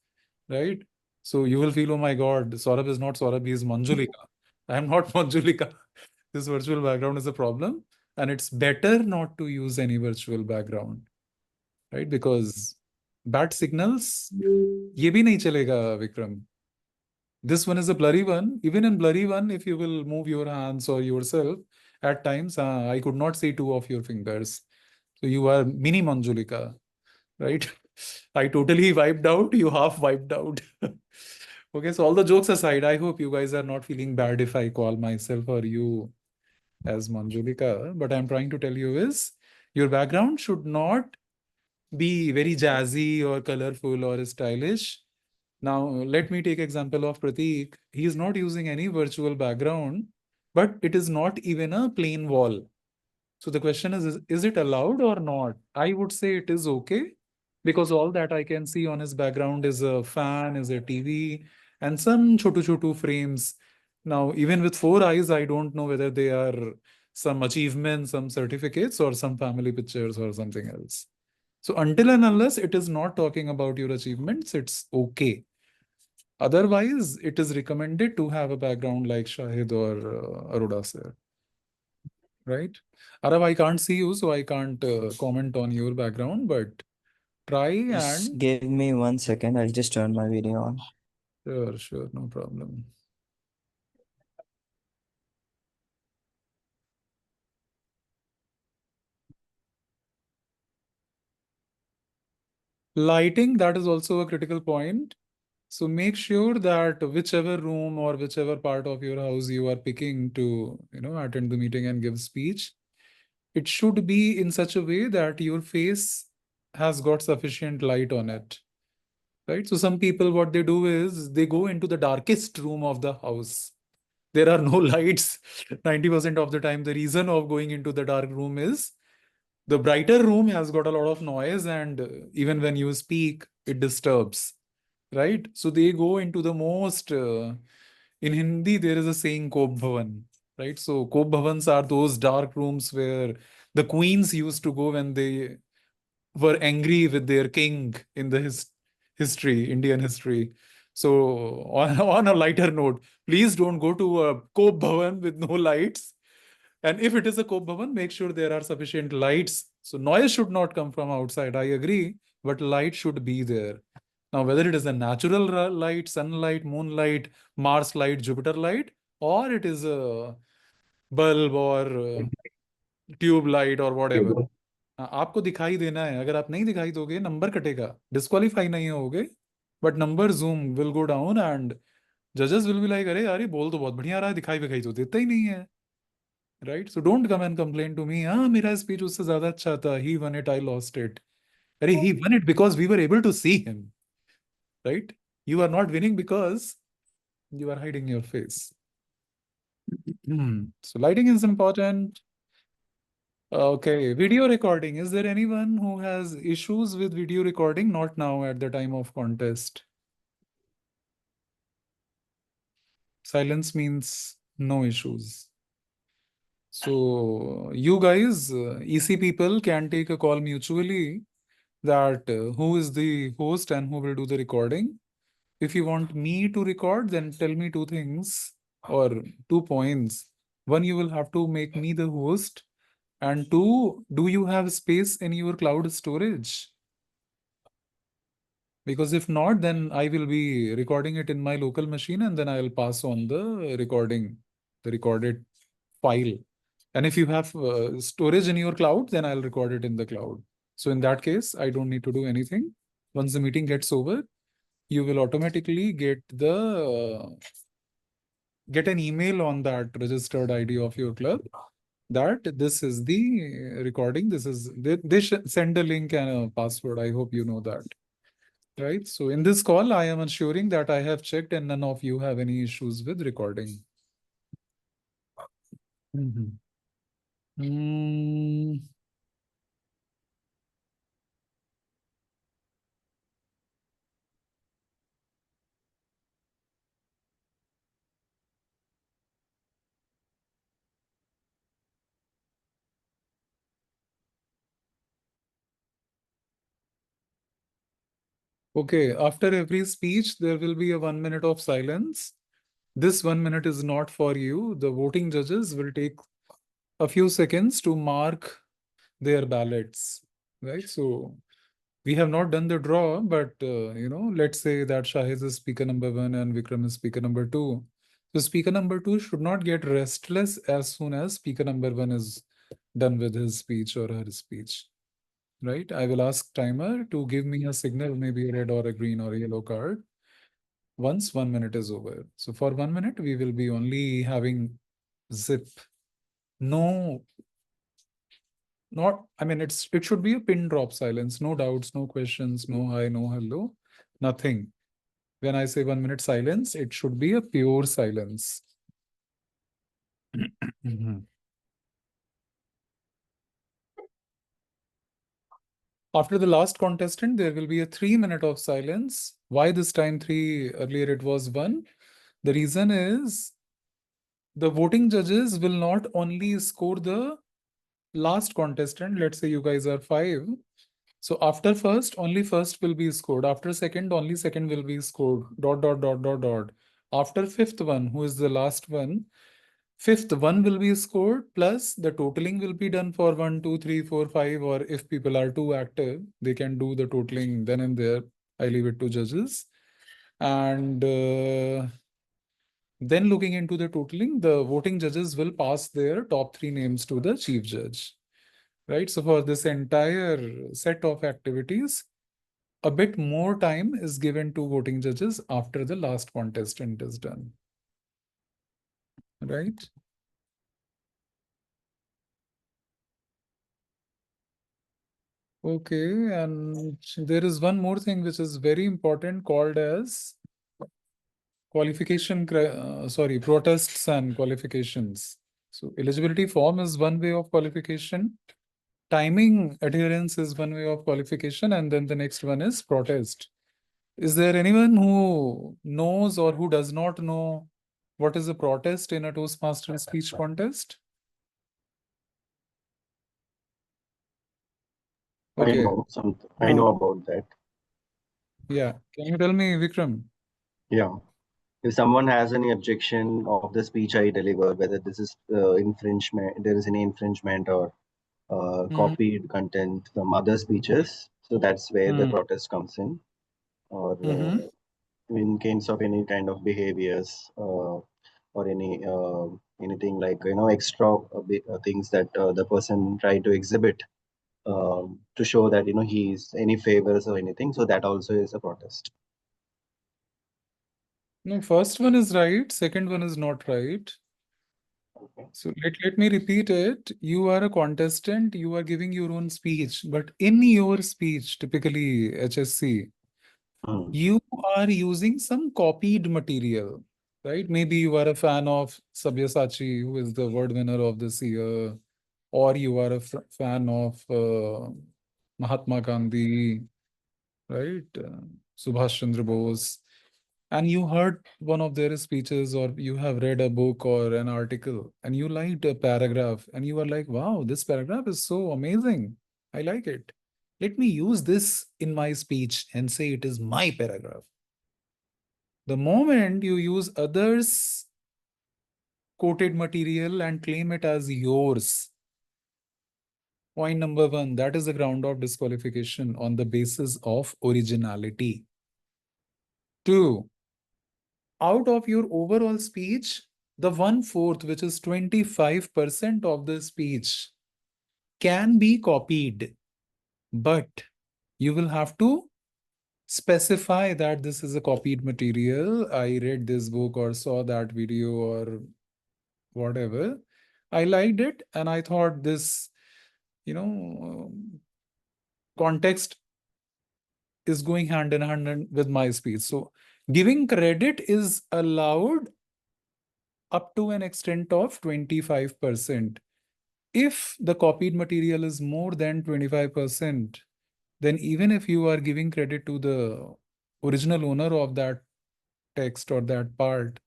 right? So you will feel, oh my God, Saurabh is not Saurabh, he is Manjulika. I am not Manjulika. This virtual background is a problem. And it's better not to use any virtual background, right? Because bad signals, ye bhi nahi chalega, Vikram. This one is a blurry one. Even in blurry one, if you will move your hands or yourself, at times, I could not see 2 of your fingers. So you are mini Manjulika, right? I totally wiped out, you half wiped out. Okay, so all the jokes aside, I hope you guys are not feeling bad if I call myself or you as Manjulika. But I'm trying to tell you is your background should not be very jazzy or colorful or stylish. Now, let me take example of Prateek. He is not using any virtual background, but it is not even a plain wall. So the question is it allowed or not? I would say it is okay because all that I can see on his background is a fan, is a TV, and some chotu frames. Now, even with 4 eyes, I don't know whether they are some achievements, some certificates, or some family pictures or something else. So until and unless it is not talking about your achievements, it's okay. Otherwise, it is recommended to have a background like Shahid or Arora sir. Right? Arav, I can't see you, so I can't comment on your background, but try Just and... give me 1 second. I'll just turn my video on. Sure, no problem. Lighting, that is also a critical point. So make sure that whichever room or whichever part of your house you are picking to, attend the meeting and give speech, it should be in such a way that your face has got sufficient light on it, right? So some people, what they do is they go into the darkest room of the house. There are no lights 90% of the time. The reason of going into the dark room is the brighter room has got a lot of noise, and even when you speak, it disturbs, right? So they go into the most, in Hindi, there is a saying, Kop Bhavan, right? So Kop Bhavans are those dark rooms where the queens used to go when they were angry with their king in the history, Indian history. So on a lighter note, please don't go to a Kop Bhavan with no lights. And if it is a Kop Bhavan, make sure there are sufficient lights. So noise should not come from outside. I agree, but light should be there. Now, whether it is a natural light, sunlight, moonlight, Mars light, Jupiter light, or it is a bulb or tube light or whatever. आपको दिखाई देना है. अगर आप नहीं दिखाई दोगे, number कटेगा, डिस्क्वालीफाई नहीं होगे, but number zoom will go down and जजेस विल बी लाइक, अरे यार ये बोल तो बहुत बढ़िया रहा है, दिखाई विखाई तो देता ही नहीं है, right? So don't come and complain to me, हाँ मेरा स्पीच उससे ज्यादा अच्छा था, he won it, I lost it. He won it because we were able to see him, right? You are not winning because you are hiding your face. So lighting is important. Okay, video recording. Is there anyone who has issues with video recording? Not now at the time of contest. Silence means no issues. So you guys, EC people, can take a call mutually that who is the host and who will do the recording. If you want me to record, then tell me two things or 2 points. One, you will have to make me the host. And two, do you have space in your cloud storage? Because if not, then I will be recording it in my local machine and then I'll pass on the recorded file. And if you have storage in your cloud, then I'll record it in the cloud. So in that case, I don't need to do anything. Once the meeting gets over, you will automatically get an email on that registered ID of your club that this is the recording. They send a link and a password. I hope you know that. Right. So in this call, I am ensuring that I have checked and none of you have any issues with recording. Okay, after every speech, there will be a 1 minute of silence. This 1 minute is not for you. The voting judges will take a few seconds to mark their ballots, right? So we have not done the draw, but let's say that Shahid is speaker number 1 and Vikram is speaker number 2. So speaker number 2 should not get restless as soon as speaker number 1 is done with his speech or her speech. Right? I will ask timer to give me a signal, maybe a red or a green or a yellow card, once 1 minute is over. So for 1 minute, we will be only having zip. No, it should be a pin drop silence. No doubts, no questions, no hi, no hello, nothing. When I say 1 minute silence, it should be a pure silence. After the last contestant, there will be a 3 minute of silence. Why this time 3? Earlier it was 1. The reason is the voting judges will not only score the last contestant. Let's say you guys are 5. So after first, only first will be scored. After second, only second will be scored. ... After fifth one, who is the last one, fifth one will be scored, plus the totaling will be done for 1, 2, 3, 4, 5, or if people are too active, they can do the totaling then and there. I leave it to judges. And then looking into the totaling, the voting judges will pass their top 3 names to the chief judge. Right? So for this entire set of activities, a bit more time is given to voting judges after the last contestant is done. Right? Okay, and there is one more thing which is very important called as protests and qualifications. So eligibility form is one way of qualification. Timing adherence is one way of qualification, and then the next one is protest. Is there anyone who knows or who does not know what is a protest in a Toastmaster speech contest? Okay. I know about that. Yeah. Can you tell me, Vikram? Yeah. If someone has any objection of the speech I deliver, whether this is infringement, there is any infringement or copied content from other speeches, so that's where the protest comes in. Or in case of any kind of behaviors or anything like extra things that the person try to exhibit to show that he's any favors or anything, so that also is a protest. No, first one is right, second one is not right. So let me repeat it. You are a contestant, you are giving your own speech, but in your speech, typically HSC, you are using some copied material, right? Maybe you are a fan of Sabyasachi, who is the word winner of this year, or you are a fan of Mahatma Gandhi, right? Subhash Chandra Bose. And you heard one of their speeches, or you have read a book or an article, and you liked a paragraph, and you are like, wow, this paragraph is so amazing. I like it. Let me use this in my speech and say it is my paragraph. The moment you use others' quoted material and claim it as yours, point number one, that is the ground of disqualification on the basis of originality. 2, out of your overall speech, the 1/4, which is 25% of the speech, can be copied, but you will have to specify that this is a copied material. I read this book or saw that video or whatever. I liked it and I thought this, context is going hand in hand with my speech. So giving credit is allowed up to an extent of 25%. If the copied material is more than 25%, then even if you are giving credit to the original owner of that text or that part,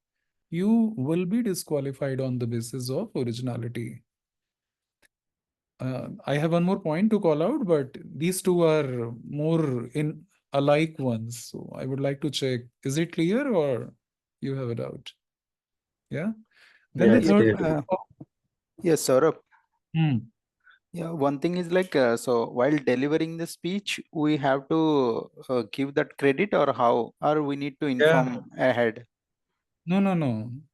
you will be disqualified on the basis of originality. I have one more point to call out, but these two are more in alike ones. So I would like to check, is it clear or you have a doubt? Yeah. Then the Yes, third. clear. Yes, Saurabh. Hmm. Yeah, one thing is like, so while delivering the speech, we have to give that credit, or how, or we need to inform ahead. No.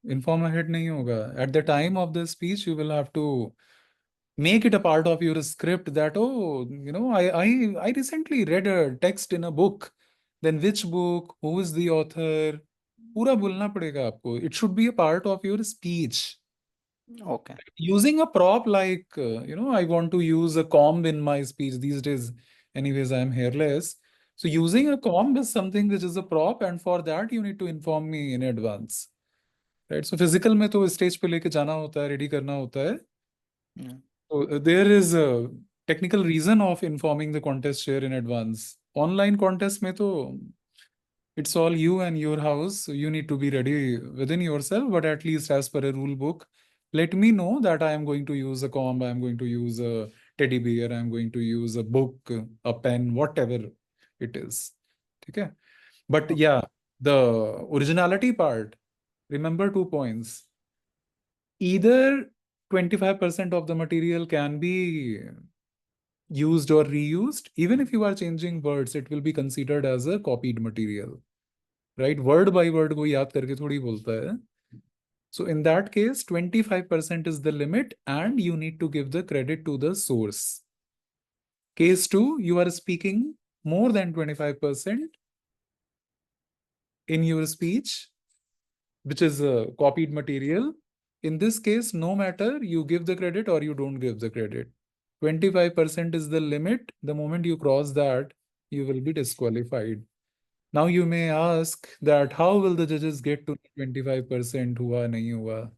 Inform ahead nahi hoga. At the time of the speech, you will have to make it a part of your script that, oh, I recently read a text in a book. Then which book? Who is the author? पूरा बोलना पड़ेगा आपको. It should be a part of your speech. Okay. Using a prop like, I want to use a comb in my speech these days. Anyways, I'm hairless. So using a comb is something which is a prop, and for that you need to inform me in advance. Right? So physical में तो stage पे लेके जाना होता है, ready करना होता है. Yeah. So there is a technical reason of informing the contest chair in advance. Online contest में तो it's all you and your house, so you need to be ready within yourself, but at least as per a rule book, let me know that I am going to use a comb, I am going to use a teddy bear, I am going to use a book, a pen, whatever it is. Okay? But yeah, the originality part, remember 2 points. Either 25% of the material can be used or reused. Even if you are changing words, it will be considered as a copied material. Right? Word by word को याद करके थोड़ी बोलता है. So in that case, 25% is the limit and you need to give the credit to the source. Case 2, you are speaking more than 25% in your speech, which is a copied material. In this case, no matter you give the credit or you don't give the credit. 25% is the limit. The moment you cross that, you will be disqualified. Now you may ask that how will the judges get to 25% hua nahi hua?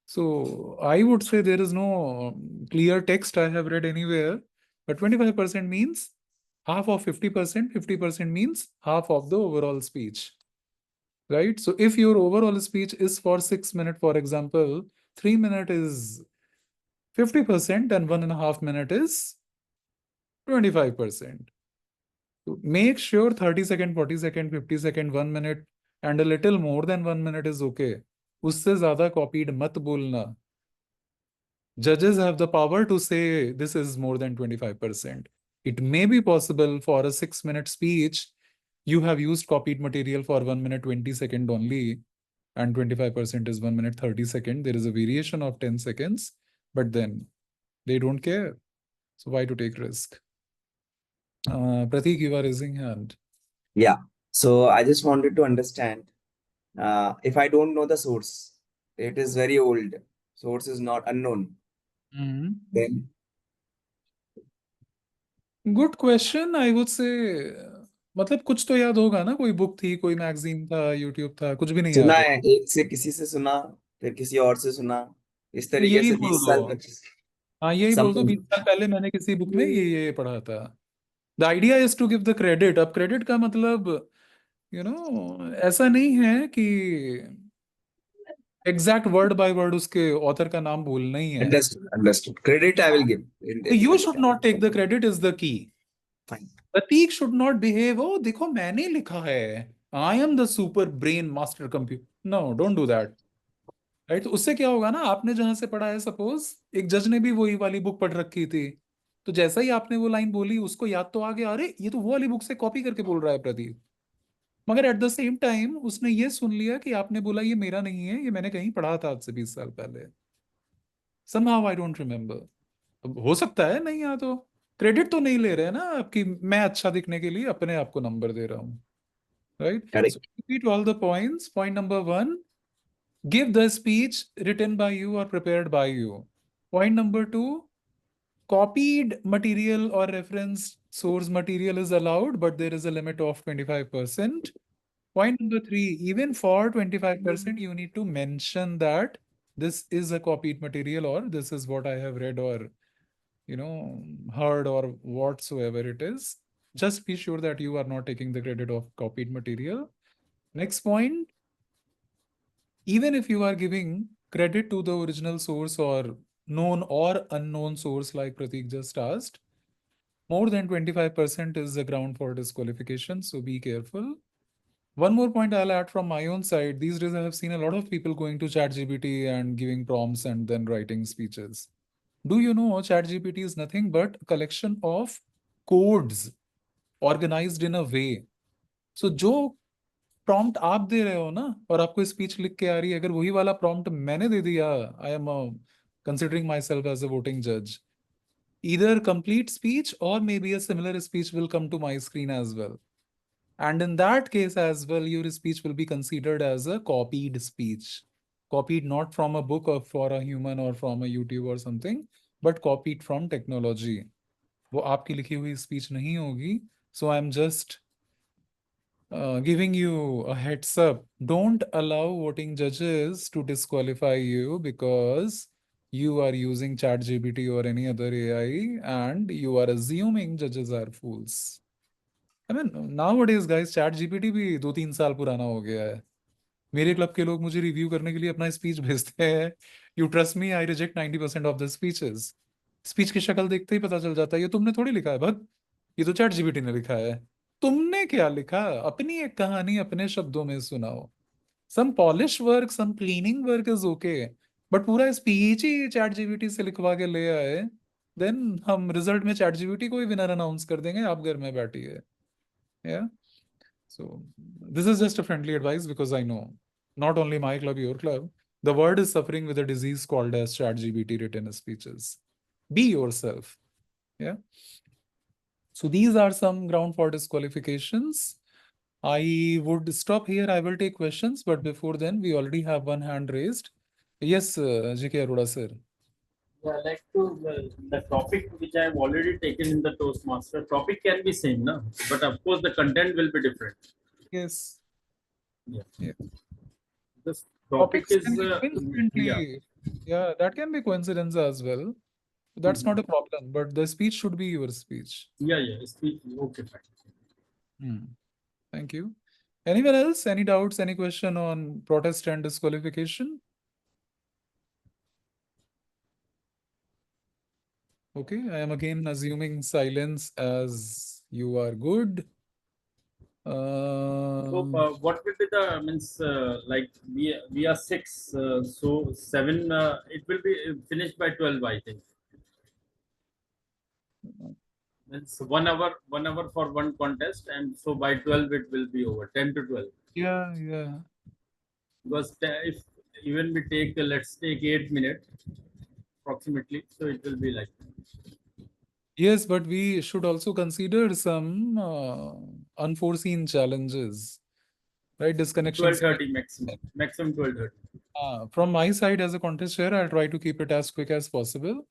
So I would say there is no clear text I have read anywhere, but 25% means half of 50%, 50% means half of the overall speech. Right? So if your overall speech is for 6 minutes, for example, 3 minutes is 50% and 1.5 minutes is 25%. So make sure 30 second, 40 second, 50 second, 1 minute and a little more than 1 minute is okay. उससे ज़्यादा copied मत बोलना. Judges have the power to say this is more than 25%. It may be possible for a 6-minute speech, you have used copied material for 1 minute 20 second only, and 25% is 1 minute 30 second. There is a variation of 10 seconds, but then they don't care. So why to take risk? Pratik, you are raising hand. Yeah. So I just wanted to understand if I don't know the source, it is very old. source is not unknown, Hmm. then Good question, I would say. मतलब कुछ तो याद होगा ना, कोई book थी, कोई magazine था, यूट्यूब था, कुछ भी नहीं सुना याद है? है, एक से किसी से सुना, फिर किसी और से सुना, इस तो तरीके यही से बोल 20 दो। साल 25 हाँ, यही बोल दो, 20 समथिंग। साल पहले मैंने किसी बुक में ये पढ़ा था। The idea is to give the credit. अब क्रेडिट का मतलब ऐसा नहीं है कि एग्जैक्ट वर्ड बाय वर्ड उसके ऑथर का नाम बोलना ही है। Understood, understood. Credit I will give. तो you should not take the credit is the key. Fine. Prateek should not behave, ओ देखो मैंने लिखा है, I am the super brain master computer. No, don't do that. Right? तो उससे क्या होगा ना, आपने जहां से पढ़ा है, सपोज एक जज ने भी वही वाली बुक पढ़ रखी थी, तो जैसा ही आपने वो लाइन बोली, उसको याद तो आ गया, अरे ये तो वो वाली बुक से कॉपी करके बोल रहा है प्रदीप। मगर एट द सेम टाइम उसने ये सुन लिया कि आपने बोला ये मेरा नहीं है, ये मैंने कहीं पढ़ा था आज से 20 साल पहले। somehow I don't remember। अब हो सकता है नहीं याद हो। क्रेडिट तो नहीं ले रहे हैं ना आपकी, मैं अच्छा दिखने के लिए अपने आप को नंबर दे रहा हूँ। Right? Correct. So repeat all the points. Point number 1, give the speech written by you or prepared by you. Point number 2, copied material or reference source material is allowed, but there is a limit of 25%. Point number 3, even for 25%, you need to mention that this is a copied material, or this is what I have read or heard, or whatsoever it is. Just be sure that you are not taking the credit of copied material. Next point, even if you are giving credit to the original source or known or unknown source, like Pratik just asked, more than 25% is the ground for disqualification, so be careful. One more point I'll add from my own side. These days I have seen a lot of people going to ChatGPT and giving prompts and then writing speeches. Do you know ChatGPT is nothing but a collection of codes organized in a way. So जो prompt आप दे रहे हो ना, और आपको speech लिख के आ रही है, अगर वही वाला प्रॉम्प्ट मैंने दे दिया, I am considering myself as a voting जज, either complete speech or maybe a similar speech will come to my screen as well. And in that case as well, your speech will be considered as a copied speech. Copied not from a book or for a human or from a YouTube or something, but copied from technology. वो आपकी लिखी हुई speech नहीं होगी. So I'm just giving you a heads up. Don't allow voting judges to disqualify you because you are using ChatGPT or any other AI and you are assuming judges are fools. I mean, nowadays, guys, ChatGPT भी 2-3 साल पुराना हो गया है। मेरे club के लोग मुझे रिव्यू करने के लिए अपना स्पीच भेजते हैं। You trust me, I reject 90% of the speeches. Speech की शक्ल देखते ही पता चल जाता है, ये तुमने थोड़ी लिखा है भग, ये तो चैट जीपीटी ने लिखा है। तुमने क्या लिखा? अपनी एक कहानी अपने शब्दों में सुनाओ। Some polish work, some cleaning work is okay, but पूरा स्पीच ही चैट जीपीटी से लिखवा के ले आए, देन हम रिजल्ट में चैट जीपीटी को ही विनर अनाउंस कर देंगे, आप घर में बैठिए। या So this is just a friendly advice because I know not only my club, your club, the world is suffering with a disease called as ChatGPT written speeches. Be yourself. Yeah. So these are some ground for disqualifications. I would stop here. I will take questions, but before then, we already have one hand raised. Yes, J.K. Arora sir. Yeah, I like to the topic which I have already taken in the Toastmaster. Topic can be same, no? But of course the content will be different. Yes. Yeah. Yeah. This topic Topics can is be coincidentally. Yeah, that can be coincidence as well. That's not a problem, but the speech should be your speech. yeah. Speech okay, fine. Thank you. Anyone else? Any doubts? Any question on protest and disqualification? Okay, I am again assuming silence as you are good. So what will be the means like we are 6, so 7. It will be finished by 12, I think. It's 1 hour, 1 hour for one contest, and so by 12 it will be over. 10 to 12. Yeah. Because if even we take let's take 8 minutes approximately, so it will be like. Yes, but we should also consider some unforeseen challenges, right? Disconnections. 12:30 maximum 12:30. From my side as a contest chair, I'll try to keep it as quick as possible.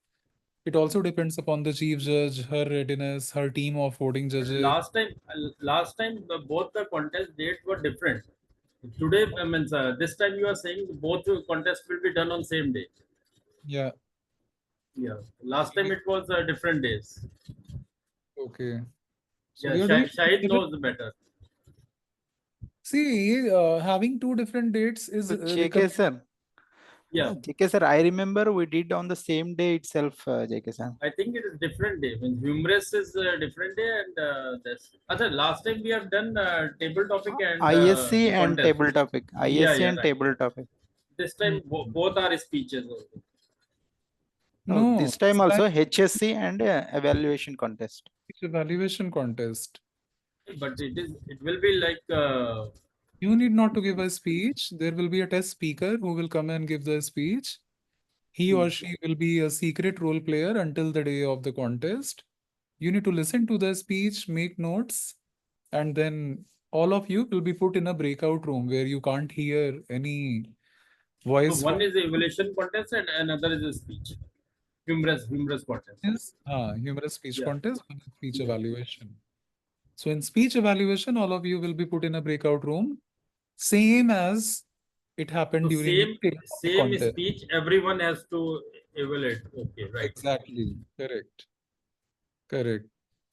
It also depends upon the chief judge, her readiness, her team of voting judges. Last time both the contest dates were different. Today, means this time you are saying both contests will be done on same day. Yeah. Yeah. Last time it was different days. Okay. So Yeah, we are doing Shahid different. knows better. See, having two different dates is So JK recommended. sir, Yeah, JK sir, I remember we did on the same day itself, JK sir. I think it is different day. When humorous is a different day, and this. Other last time we have done table topic and ISC the and contest. table topic. Yeah, ISC yeah, and right. table topic. This time both are speeches. Also. No, No, this time also HSC and evaluation contest. it's evaluation contest. But it will be like You need not to give a speech. There will be a test speaker who will come and give the speech. He or she will be a secret role player until the day of the contest. You need to listen to the speech, make notes, and then all of you will be put in a breakout room where you can't hear any so voice. one is the evaluation contest and another is a speech. Humorous contest. Humorous speech Yeah. contest, one is speech evaluation. So in speech evaluation, all of you will be put in a breakout room, same as it happened So during the same contest. speech, everyone has to evaluate. Okay, right. Exactly. Correct. Correct.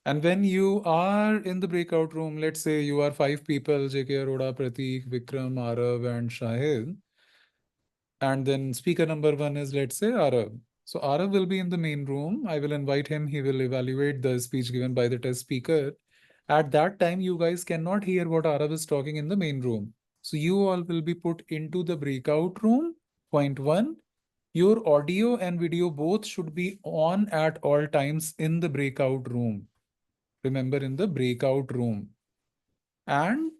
And when you are in the breakout room, let's say you are 5 people, JK Arora, Prateek, Vikram, Arav, and Shahid. And then speaker number 1 is, let's say, Arav. So Arav will be in the main room. I will invite him. He will evaluate the speech given by the test speaker. At that time, you guys cannot hear what Arav is talking in the main room. So you all will be put into the breakout room. Point 1. Your audio and video both should be on at all times in the breakout room. Remember, in the breakout room. And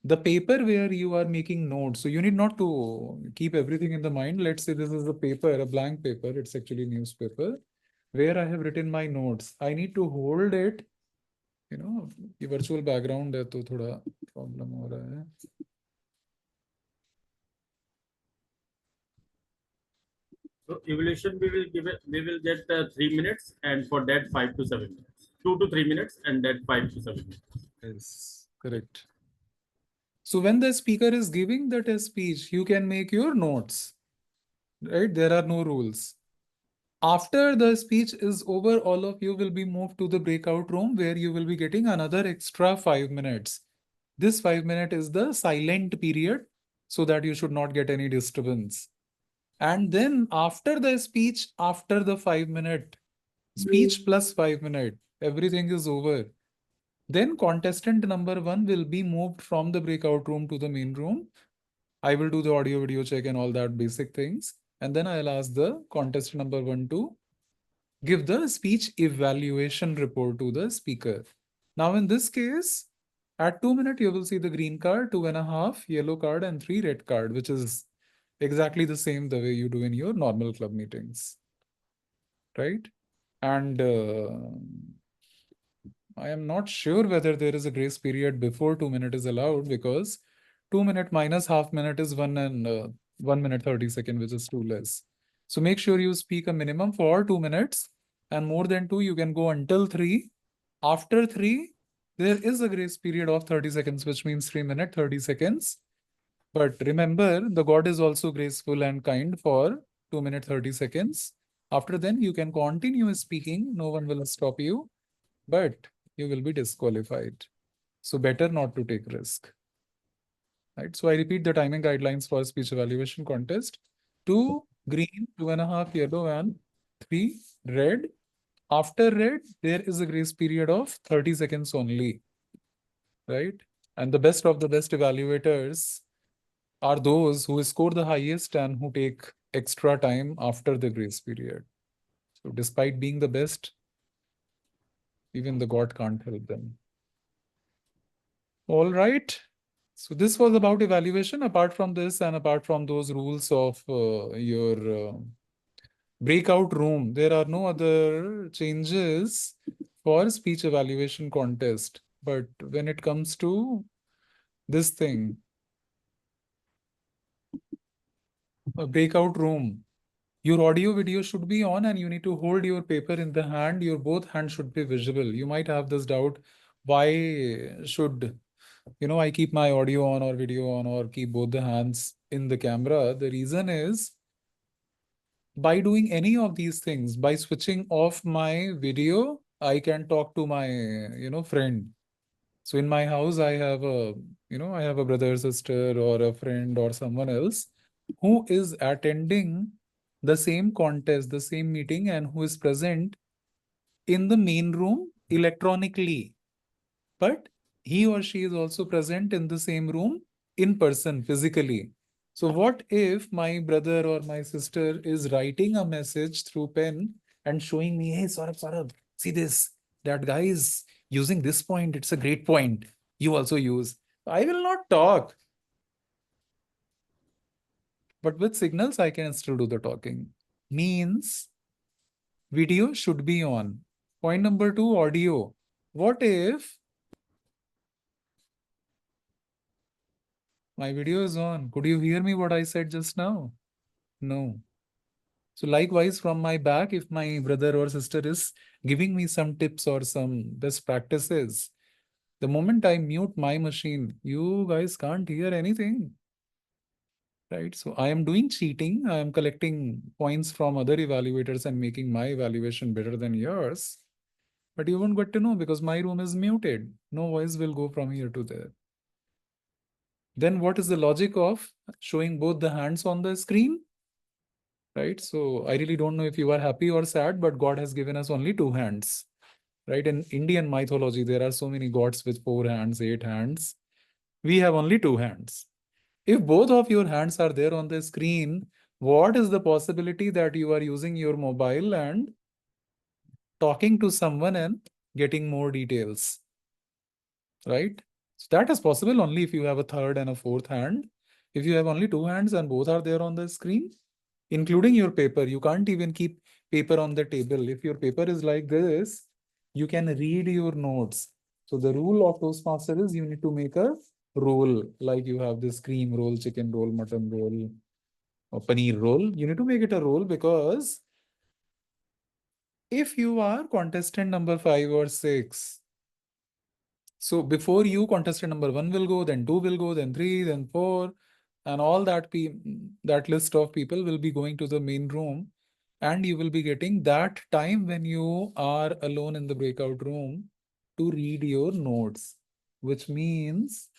the paper where you are making notes. So you need not to keep everything in the mind. Let's say this is a paper, a blank paper. It's actually newspaper where I have written my notes. I need to hold it. You know, ये virtual background है तो थोड़ा problem हो रहा है. So evaluation we will get 3 minutes and for that 5 to 7 minutes. 2 to 3 minutes and that 5 to 7 minutes. Yes, correct. So when the speaker is giving the test speech, you can make your notes, right? There are no rules. After the speech is over, all of you will be moved to the breakout room where you will be getting another extra 5 minutes. This 5 minute is the silent period so that you should not get any disturbance. And then after the speech, after the 5 minute, speech plus 5 minute, everything is over. Then contestant number 1 will be moved from the breakout room to the main room. I will do the audio video check and all that basic things. And then I'll ask the contestant number 1 to give the speech evaluation report to the speaker. Now in this case, at 2 minutes, you will see the green card, 2.5 yellow card, and 3 red card, which is exactly the same the way you do in your normal club meetings, right? And I am not sure whether there is a grace period before 2 minutes is allowed, because 2 minutes minus half minute is 1 and 1 minute 30 seconds, which is too less. So make sure you speak a minimum for 2 minutes, and more than 2 you can go until 3. After 3, there is a grace period of 30 seconds, which means 3 minutes 30 seconds. But remember, the God is also graceful and kind for 2 minutes 30 seconds. After then, you can continue speaking. No one will stop you, but you will be disqualified. So better not to take risk. Right. So I repeat the timing guidelines for speech evaluation contest: 2 green, 2.5 yellow, and 3 red. After red, there is a grace period of 30 seconds only. Right. And the best of the best evaluators are those who score the highest and who take extra time after the grace period. So despite being the best, even the God can't help them. All right. So this was about evaluation. Apart from this and apart from those rules of your breakout room, there are no other changes for speech evaluation contest. But when it comes to this thing, a breakout room, your audio video should be on and you need to hold your paper in the hand. Your both hands should be visible. You might have this doubt, why should, I keep my audio on or video on or keep both the hands in the camera? The reason is, by doing any of these things, by switching off my video, I can talk to my, friend. So in my house, I have a brother, sister, or a friend or someone else who is attending the same contest, the same meeting, and who is present in the main room electronically. But he or she is also present in the same room in person, physically. So what if my brother or my sister is writing a message through pen and showing me, hey, Saurabh, see this, that guy is using this point. It's a great point. You also use. I will not talk. But with signals, I can still do the talking. Means video should be on. Point number 2, audio. What if my video is on? Could you hear me what I said just now? No. So likewise, from my back, if my brother or sister is giving me some tips or some best practices, the moment I mute my machine, you guys can't hear anything. Right? So I am doing cheating. I am collecting points from other evaluators and making my evaluation better than yours. But you won't get to know because my room is muted. No voice will go from here to there. Then what is the logic of showing both the hands on the screen? Right? So I really don't know if you are happy or sad, but God has given us only 2 hands. Right? In Indian mythology, there are so many gods with 4 hands, 8 hands. We have only 2 hands. If both of your hands are there on the screen, what is the possibility that you are using your mobile and talking to someone and getting more details? Right? So that is possible only if you have a third and a fourth hand. If you have only 2 hands and both are there on the screen, including your paper, you can't even keep paper on the table. If your paper is like this, you can read your notes. So the rule of Toastmaster is you need to make a roll, like you have this cream roll, chicken roll, mutton roll, or paneer roll. You need to make it a roll because if you are contestant number 5 or 6, so before you, contestant number 1 will go, then 2 will go, then 3, then 4, and all that that list of people will be going to the main room, and you will be getting that time when you are alone in the breakout room to read your notes, which means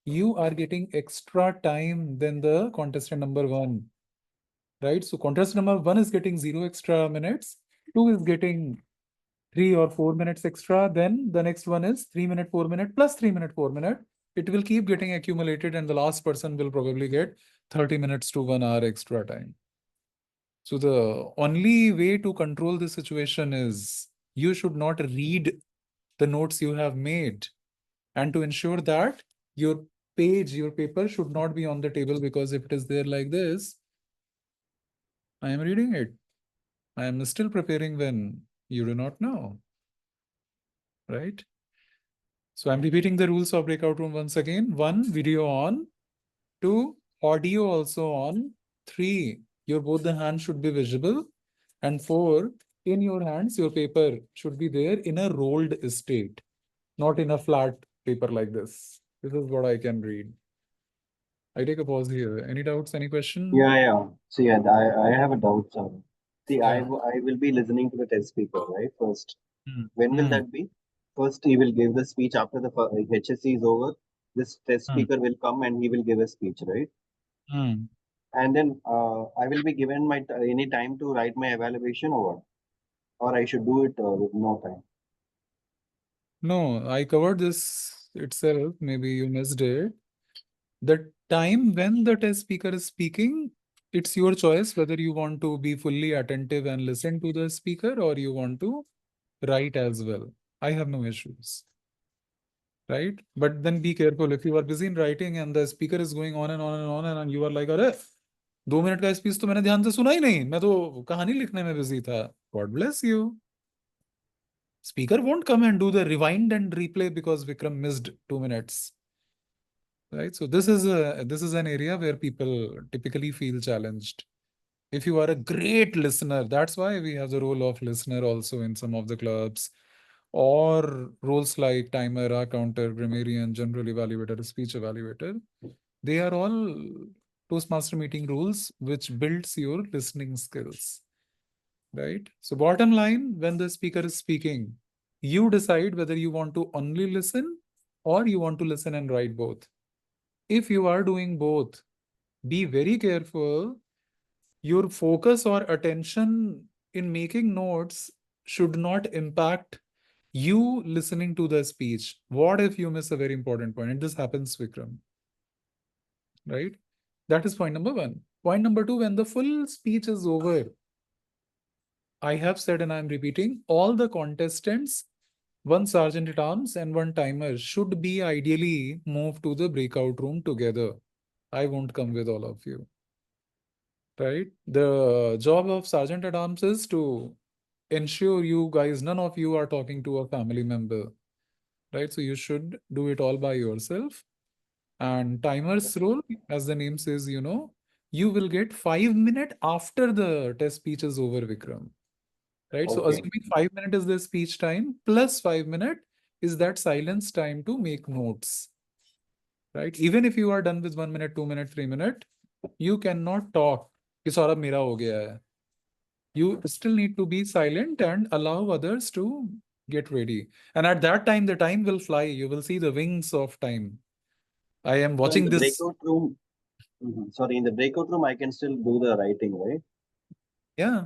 you are getting extra time than the contestant number 1, right? So contestant number 1 is getting 0 extra minutes, 2 is getting 3 or 4 minutes extra, then the next one is 3 minute, 4 minute plus 3 minute, 4 minute. It will keep getting accumulated and the last person will probably get 30 minutes to 1 hour extra time. So the only way to control the situation is you should not read the notes you have made, and to ensure that your page, your paper should not be on the table, because if it is there like this, I am reading it. I am still preparing when you do not know, right? So I'm repeating the rules of breakout room once again. 1, video on. 2, audio also on. 3, your both the hands should be visible. And 4, in your hands, your paper should be there in a rolled state, not in a flat paper like this. This is what I can read. I take a pause here. Any doubts? Any question? Yeah. See, I have a doubt, sir. See, Yeah. I will be listening to the test speaker, right? First, Hmm. when will that be? First, he will give the speech after the HSC is over. This test Hmm. speaker will come and he will give a speech, right? Hmm. And then I will be given my any time to write my evaluation or what? Or I should do it with no time. No, I covered this itself. Maybe you missed it. The time when the test speaker is speaking, it's your choice whether you want to be fully attentive and listen to the speaker or you want to write as well. I have no issues. Right? But then be careful. If you are busy in writing and the speaker is going on and on and on and you are like, अरे 2 minute का speech तो मैंने ध्यान से सुना ही नहीं, मैं तो कहानी लिखने में बिजी था. God bless you. Speaker won't come and do the rewind and replay because Vikram missed 2 minutes. right? So this is an area where people typically feel challenged. If you are a great listener, that's why we have the role of listener also in some of the clubs, or roles like timer, counter, grammarian, general evaluator, speech evaluator. They are all Toastmaster meeting rules which builds your listening skills, right? So bottom line, when the speaker is speaking, you decide whether you want to only listen or you want to listen and write both. If you are doing both, be very careful. Your focus or attention in making notes should not impact you listening to the speech. What if you miss a very important point? And this happens, Vikram, right? That is point number one. Point number two, when the full speech is over, I have said and I'm repeating, all the contestants, one sergeant at arms and one timer, should be ideally moved to the breakout room together. I won't come with all of you, right? The job of sergeant at arms is to ensure you guys, none of you are talking to a family member, right? So you should do it all by yourself. And timer's role, as the name says, you will get 5 minutes after the test speech is over, Vikram. Right? So Okay. assuming 5 minutes is the speech time, plus 5 minutes is that silence time to make notes. Right? Even if you are done with 1 minute, 2 minutes, 3 minutes, you cannot talk. कि सौरभ मेरा हो गया है. You still need to be silent and allow others to get ready. And at that time, the time will fly. You will see the wings of time. I am So in watching the this. breakout room, sorry, in the breakout room, I can still do the writing, right? Yeah.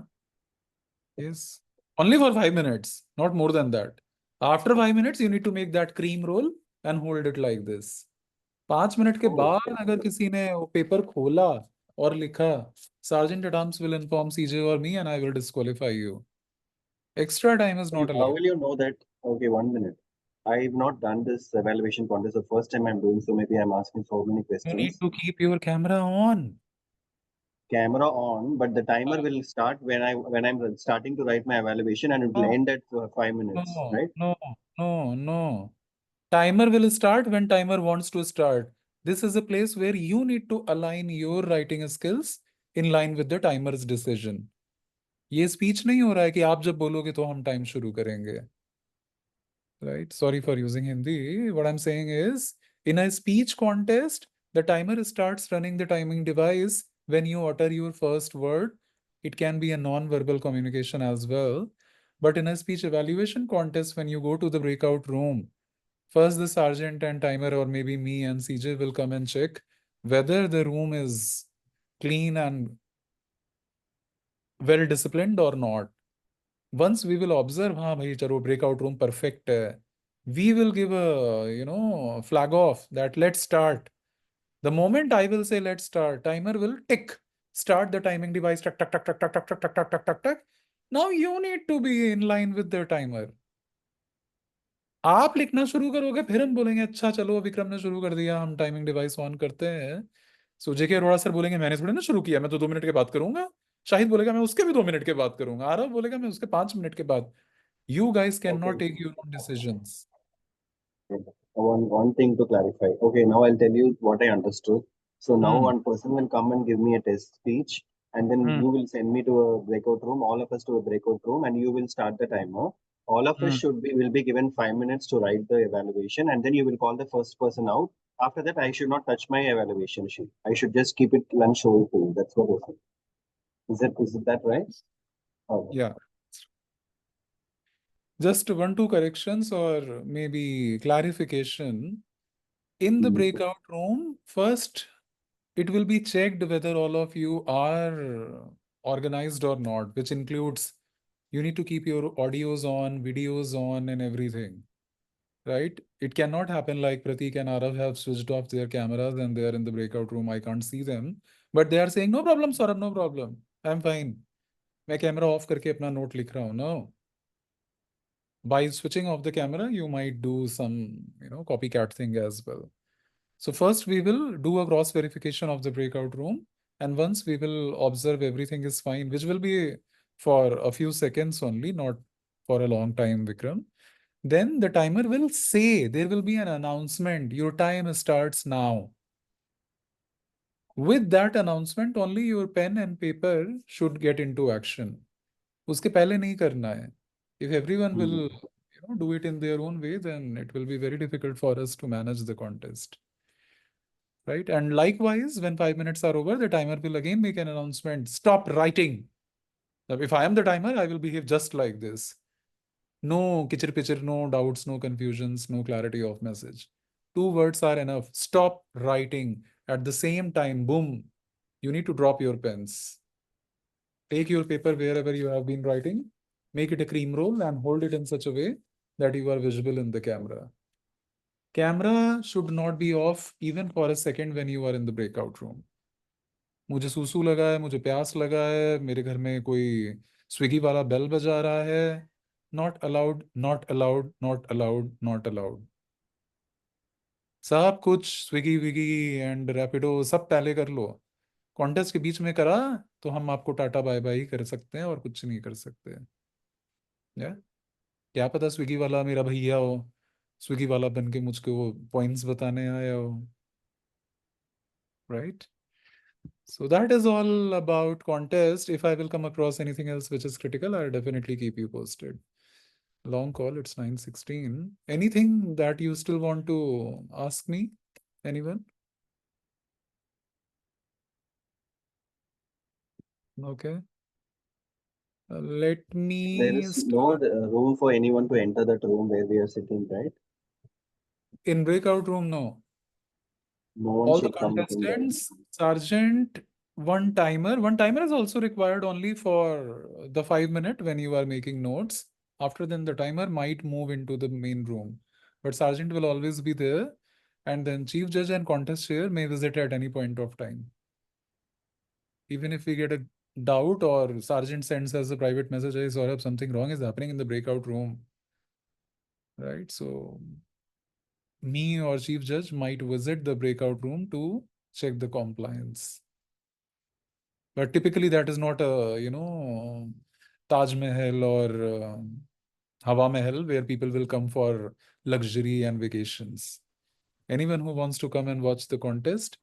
Yes. Only for 5 minutes, not more than that. After 5 minutes, you need to make that cream roll and hold it like this. 5 minute के Oh, बाद अगर किसी ने वो paper खोला और लिखा, Sergeant at Arms will inform CJ or me and I will disqualify you. Extra time is not how allowed. will you know that? Okay, 1 minute. I've not done this evaluation contest. The first time I'm doing, so maybe I'm asking so many You need questions. to keep your camera on. Camera on, but the timer will start when I'm starting to write my evaluation, and it will No, end at 5 minutes, no, right? no, no, no. Timer will start when timer wants to start. This is a place where you need to align your writing skills in line with the timer's decision. ये speech नहीं हो रहा है कि आप जब बोलोगे तो हम टाइम शुरू करेंगे. Right? Sorry for using Hindi. What I'm saying is, in a speech contest, the timer starts running the timing device when you utter your first word. It can be a non-verbal communication as well. But in a speech evaluation contest, when you go to the breakout room, first the sergeant and timer, or maybe me and CJ, will come and check whether the room is clean and well disciplined or not. Once we will observe, हाँ भाई चलो breakout room perfect है, we will give a flag off that let's start. The moment I will say let's start, timer will tick, start the timing device, tuck tuck tuck tuck tuck tuck tuck tuck tuck tuck tuck tuck. Now you need to be in line with the timer. आप लिखना शुरू करोगे फिर हम बोलेंगे अच्छा चलो विक्रम ने शुरू कर दिया, हम टाइमिंग डिवाइस ऑन करते हैं. सो जेके अरोड़ा सर बोलेंगे मैंने थोड़ी ना शुरू किया, मैं तो 2 मिनट के बाद करूंगा. शाहिद बोलेगा मैं उसके भी 2 मिनट के बाद करूंगा. आरव बोलेगा मैं उसके 5 मिनट के बाद. You guys cannot Okay. take your own decisions. One thing to clarify. Okay, now I'll tell you what I understood. So now one person will come and give me a test speech, and then you will send me to a breakout room, all of us to a breakout room, and you will start the timer. All of us will be given 5 minutes to write the evaluation, and then you will call the first person out. After that, I should not touch my evaluation sheet. I should just keep it and show it to you. That's what I said. Is that right? Okay. Yeah. Just 1-2 corrections or maybe clarification. In the breakout room, first, it will be checked whether all of you are organized or not, which includes you need to keep your audios on, videos on, and everything. Right? It cannot happen like Pratik and Arav have switched off their cameras and they are in the breakout room. I can't see them. But they are saying, no problem, Saurabh, no problem. I'm fine. मैं camera off करके अपना note लिख रहा हूँ. No. By switching off the camera, you might do some, copycat thing as well. So first we will do a cross verification of the breakout room. And once we will observe everything is fine, which will be for a few seconds only, not for a long time, Vikram. Then the timer will say, there will be an announcement, your time starts now. With that announcement, only your pen and paper should get into action. उसके पहले नहीं करना है. If everyone will do it in their own way, then it will be very difficult for us to manage the contest. Right? And likewise, when 5 minutes are over, the timer will again make an announcement. Stop writing. Now, if I am the timer, I will behave just like this. No kitcher pitcher, no doubts, no confusions, no clarity of message. 2 words are enough. Stop writing. At the same time, boom, you need to drop your pens. Take your paper wherever you have been writing, make it a cream roll and hold it in such a way that you are visible in the camera. Camera should not be off even for a second when you are in the breakout room. मुझे सूसू लगा है, मुझे प्यास लगा है, मेरे घर में कोई स्विगी वाला बेल बजा रहा है. Not allowed, not allowed, not allowed, not allowed. सब कुछ स्विगी विगी एंड रैपिडो सब पहले कर लो. कॉन्टेस्ट के बीच में करा तो हम आपको टाटा बाय बाय ही कर सकते हैं और कुछ नहीं कर सकते. या क्या पता स्विगी वाला मेरा भैया हो, स्विगी वाला बन के मुझको वो पॉइंट्स बताने आया हो. Right? So that is all about contest. If I will come across anything else which is critical, I'll definitely keep you posted. Long call, it's 9:16. Anything that you still want to ask me? Anyone? Okay. Let There me is no start. room for anyone to enter that room where we are sitting, right? In breakout room, no. No one All the should come in there. contestants, sergeant, one timer. One timer is also required only for the 5 minute when you are making notes. After then, the timer might move into the main room, but sergeant will always be there. And then chief judge and contest chair may visit at any point of time. Even if we get a doubt or sergeant sends us a private message, hey, Saurabh, something wrong is happening in the breakout room. Right? So me or chief judge might visit the breakout room to check the compliance. But typically that is not a, Taj Mahal or Hawa Mahal where people will come for luxury and vacations. Anyone who wants to come and watch the contest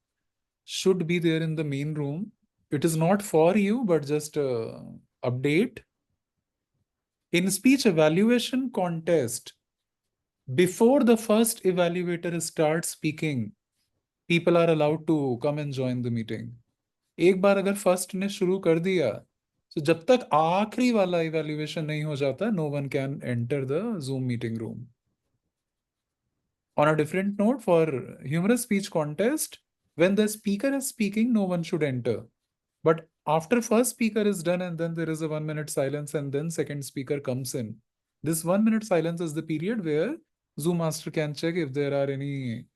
should be there in the main room. It is not for you, but just update. In speech evaluation contest, before the first evaluator starts speaking, people are allowed to come and join the meeting. एक बार अगर first ने शुरू कर दिया तो जब तक आखिरी वाला इवैल्यूएशन नहीं हो जाता, no one can enter the Zoom meeting room. On a different note, for humorous speech contest, when the speaker is speaking, no one should enter. But after first speaker is done and then there is a 1 minute silence and then second speaker comes in. This 1 minute silence is the period where Zoom master can check if there are any,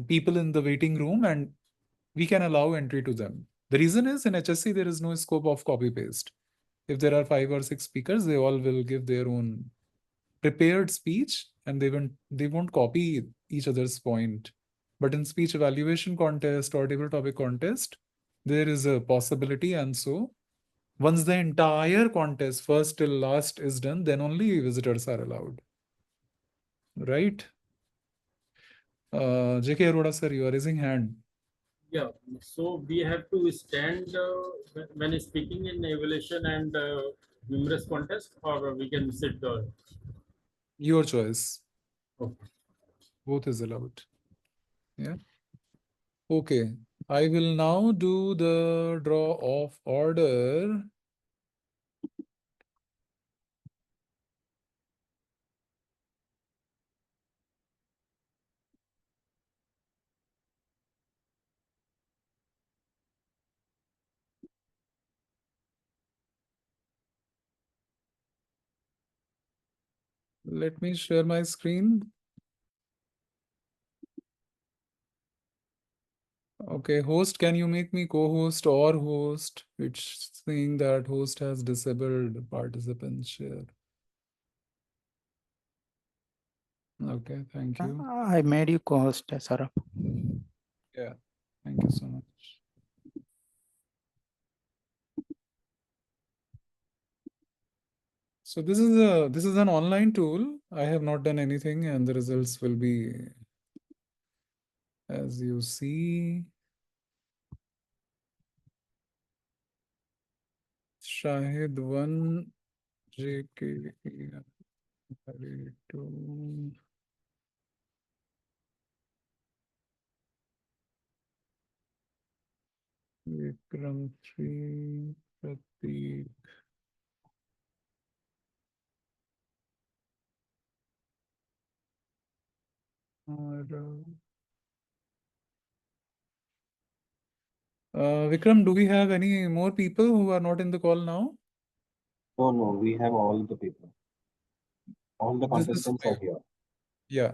people in the waiting room and we can allow entry to them. The reason is in HSC, there is no scope of copy paste. If there are 5 or 6 speakers, they all will give their own prepared speech and they won't copy each other's point. But in speech evaluation contest or table topic contest, there is a possibility. And so once the entire contest, first till last, is done, then only visitors are allowed. Right? JK Arora sir, you are raising hand. Yeah, so we have to stand when speaking in evaluation and humorous contest, or we can sit. Your choice. Okay. Both is allowed. Yeah. Okay. I will now do the draw of order. Let me share my screen. Okay, host, can you make me co-host or host? It's saying that host has disabled participant share. Okay, thank you. I made you co-host, Saurabh. Yeah, thank you so much. So this is an online tool. I have not done anything and the results will be as you see. Shahid 1, JK 2. Vikram 3, Prateek. Vikram, do we have any more people who are not in the call now? No, we have all the people. All the This is contestants are here. Yeah.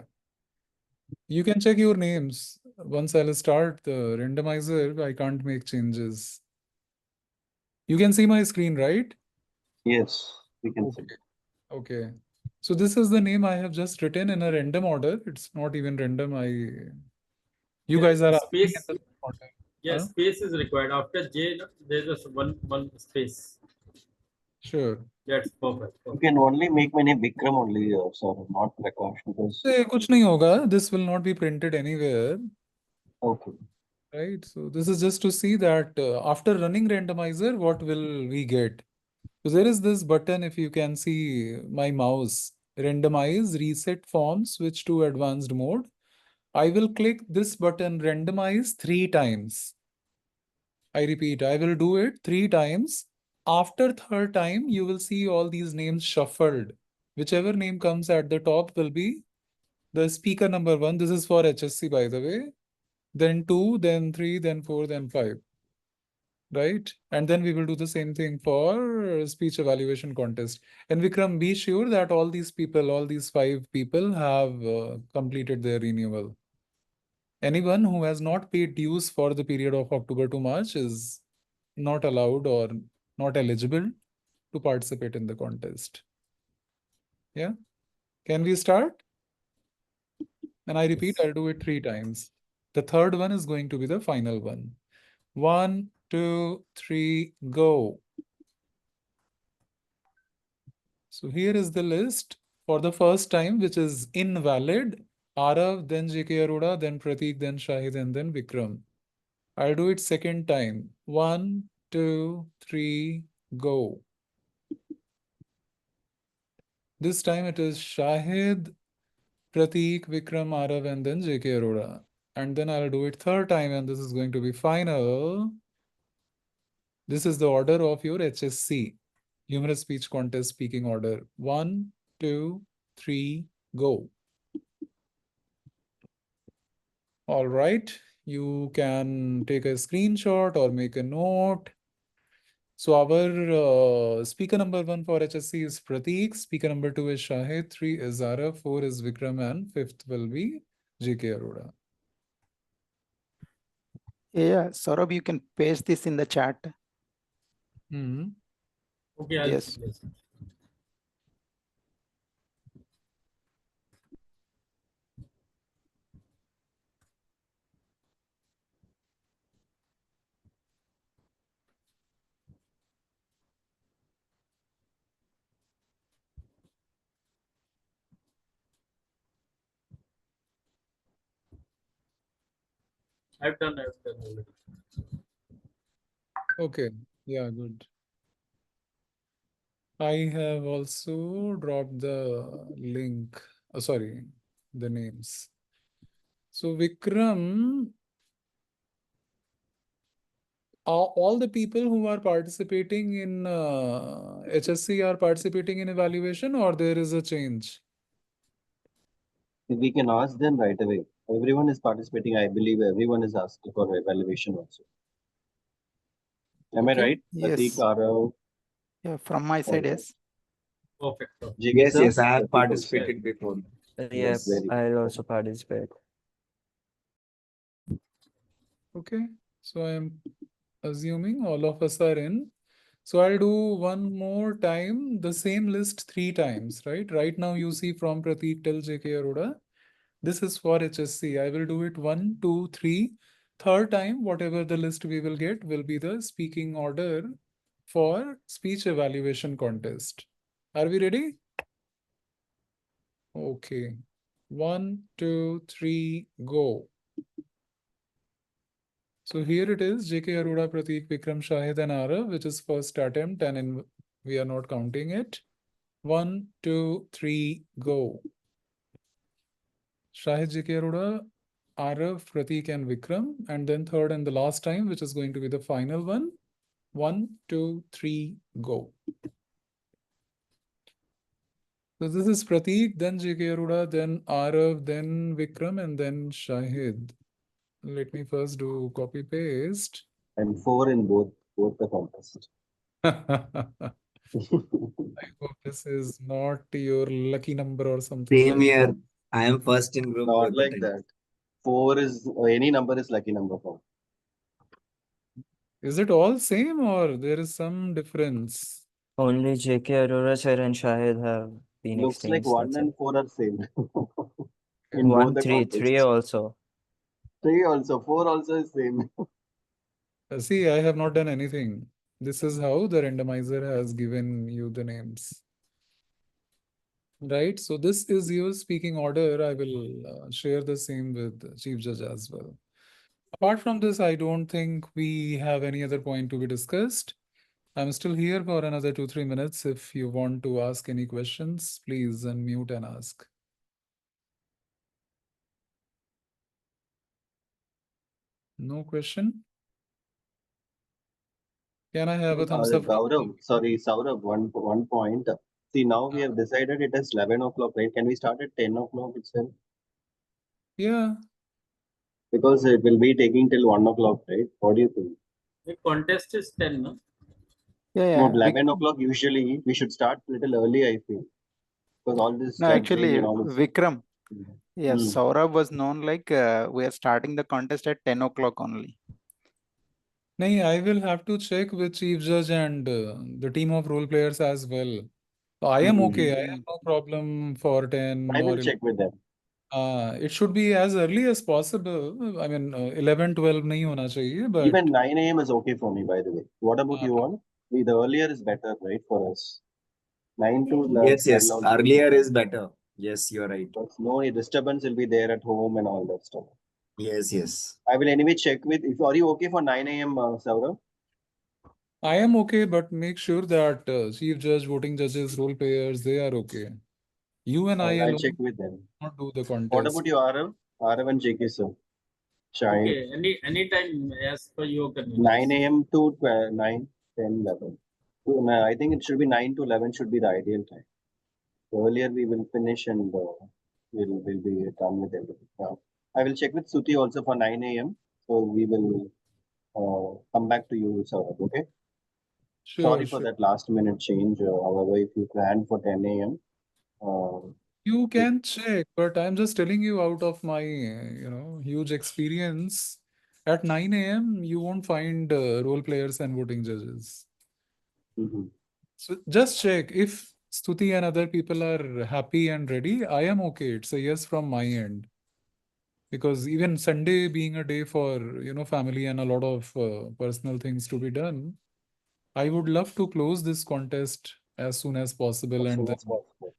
You can check your names. Once I'll start the randomizer, I can't make changes. You can see my screen, right? Yes, we can see. Okay. So this is the name I have just written in a random order. It's not even random. You guys are asking in Space. the order. Yes, Huh? space is required. After J, there's just one space. Sure. That's perfect. You can only make my name Vikram only, sir, not Prakash, because. कुछ नहीं होगा. This will not be printed anywhere. Okay. Right. So this is just to see that after running randomizer, what will we get? So there is this button, if you can see my mouse, randomize, reset form, switch to advanced mode. I will click this button, randomize 3 times. I repeat, I will do it 3 times. After third time, you will see all these names shuffled. Whichever name comes at the top will be the speaker number 1. This is for HSC, by the way. Then 2, then 3, then 4, then 5. Right? And then we will do the same thing for speech evaluation contest. And Vikram, be sure that all these people, all these 5 people have completed their renewal. Anyone who has not paid dues for the period of October to March is not allowed or not eligible to participate in the contest. Yeah? Can we start? And I repeat, I'll do it 3 times. The third one is going to be the final one. 1, 2, 3, go. So here is the list for the first time, which is invalid. Arav, then JK Arora, then Prateek, then Shahid, and then Vikram. I'll do it second time. 1, 2, 3, go. This time it is Shahid, Prateek, Vikram, Arav, and then JK Arora. And then I'll do it third time, and this is going to be final. This is the order of your HSC, Humorous Speech Contest speaking order. 1, 2, 3, go. All right, you can take a screenshot or make a note. So our speaker number 1 for HSC is Prateek, speaker number 2 is Shahid, 3 is Zara, 4 is Vikram, and 5th will be JK Arora. Yeah, Saurabh, you can paste this in the chat. Okay, Yes. yes. I've done already. Okay, yeah, good. I have also dropped the link, sorry, the names. So Vikram, all the people who are participating in HSC are participating in evaluation, or there is a change? We can ask them right away. Everyone is participating. I believe everyone is asked for evaluation also. Am I right? Prateek, Yes. Arav. Yeah, from my side, yes. Perfect. Yes, sir? yes, I have Prateek also. participated before. Yes, very good. I'll also participate. Okay, so I am assuming all of us are in. So I'll do one more time, the same list 3 times, right? Right now you see from Prateek till JK Arora. This is for HSC. I will do it 1, 2, 3. Third time, whatever the list we will get will be the speaking order for speech evaluation contest. Are we ready? Okay. 1, 2, 3, go. So here it is, JK Arora, Prateek, Vikram, Shahid and Arav, which is first attempt and we are not counting it. 1, 2, 3, go. Shahid, JK Arora, Arav, Prateek and Vikram, and then third and the last time, which is going to be the final one. 1, 2, 3, go. So this is Prateek, then JK Arora, then Arav, then Vikram, and then Shahid. Let me first do copy paste. And 4 in both the contests. I hope this is not your lucky number or something Same like here. I am first in group. Not both the like time. that. 4 is any number is lucky number for. Is it all same or there is some difference? Only JK Arora sir and Shahid have been Looks like exchanged. 1 That's and it. 4 are same. In both 1, the 3, 3 contests. also. 3 also, 4 also is same. See, I have not done anything. This is how the randomizer has given you the names. Right? So this is your speaking order. I will share the same with the Chief Judge as well. Apart from this, I don't think we have any other point to be discussed. I'm still here for another 2-3 minutes. If you want to ask any questions, please unmute and ask. No question? Can I have a thumbs up? Saurav, one point. See, now we have decided it is 11 o'clock, right? Can we start at 10 o'clock itself? Yeah. Because it will be taking till 1 o'clock, right? What do you think? The contest is 10, no? Yeah, No, yeah. 11 o'clock usually. We should start a little early, I feel. Because all this No, judging actually, and all this. Vikram, yes, Hmm. Saurabh was known like we are starting the contest at 10 o'clock only. No, I will have to check with Chief Judge and the team of role players as well. So I am okay. I have no problem for 10 I or will 11. check with them. It should be as early as possible. I mean, 11, 12 nahi hona chahiye, but Even 9 a.m. is okay for me, by the way. What about you all? The earlier is better, right, for us. 9 to Yes, 12 yes. also. Earlier is better. Yes, you're right. Because no disturbance will be there at home and all that stuff. Yes, yes. I will anyway check with. If are you okay for 9 a.m. Saurav? I am okay, but make sure that Chief Judge, voting judges, role players, they are okay. You and I I'll check alone with them. not do the What contest. about you, Arav? Arav and JK sir. Shine. Okay, any time as per your 9 convenience. a.m. to 12, 9, 10, 11. So, I think it should be 9 to 11 should be the ideal time. So earlier we will finish and we'll be done with everything. Yeah. I will check with Suti also for 9 a.m. So we will come back to you, Saurabh. Okay. Sure, Sorry for sure. that last minute change. However, if you plan for 10 a.m., You it, can check, but I'm just telling you out of my, huge experience. At 9 a.m., you won't find role players and voting judges. mhm. So just check if Stuti and other people are happy and ready. I am okay. It's a yes from my end. Because even Sunday being a day for, family and a lot of personal things to be done, I would love to close this contest as soon as possible. As And soon then, as possible.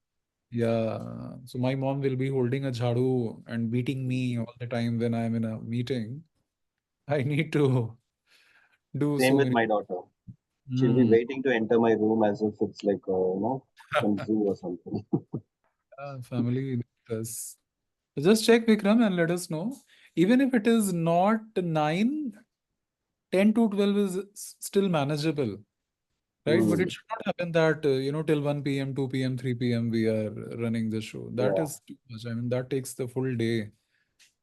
yeah, so my mom will be holding a jhadu and beating me all the time when I'm in a meeting. I need to do Same so with many. my daughter. She'll be Mm. waiting to enter my room as if it's like, some zoo or something. Family does. Just check Vikram and let us know. Even if it is not 9, 10 to 12 is still manageable, right? But Hmm. it should not happen that, till 1 p.m., 2 p.m., 3 p.m. we are running the show. That Yeah, is too much. I mean, that takes the full day.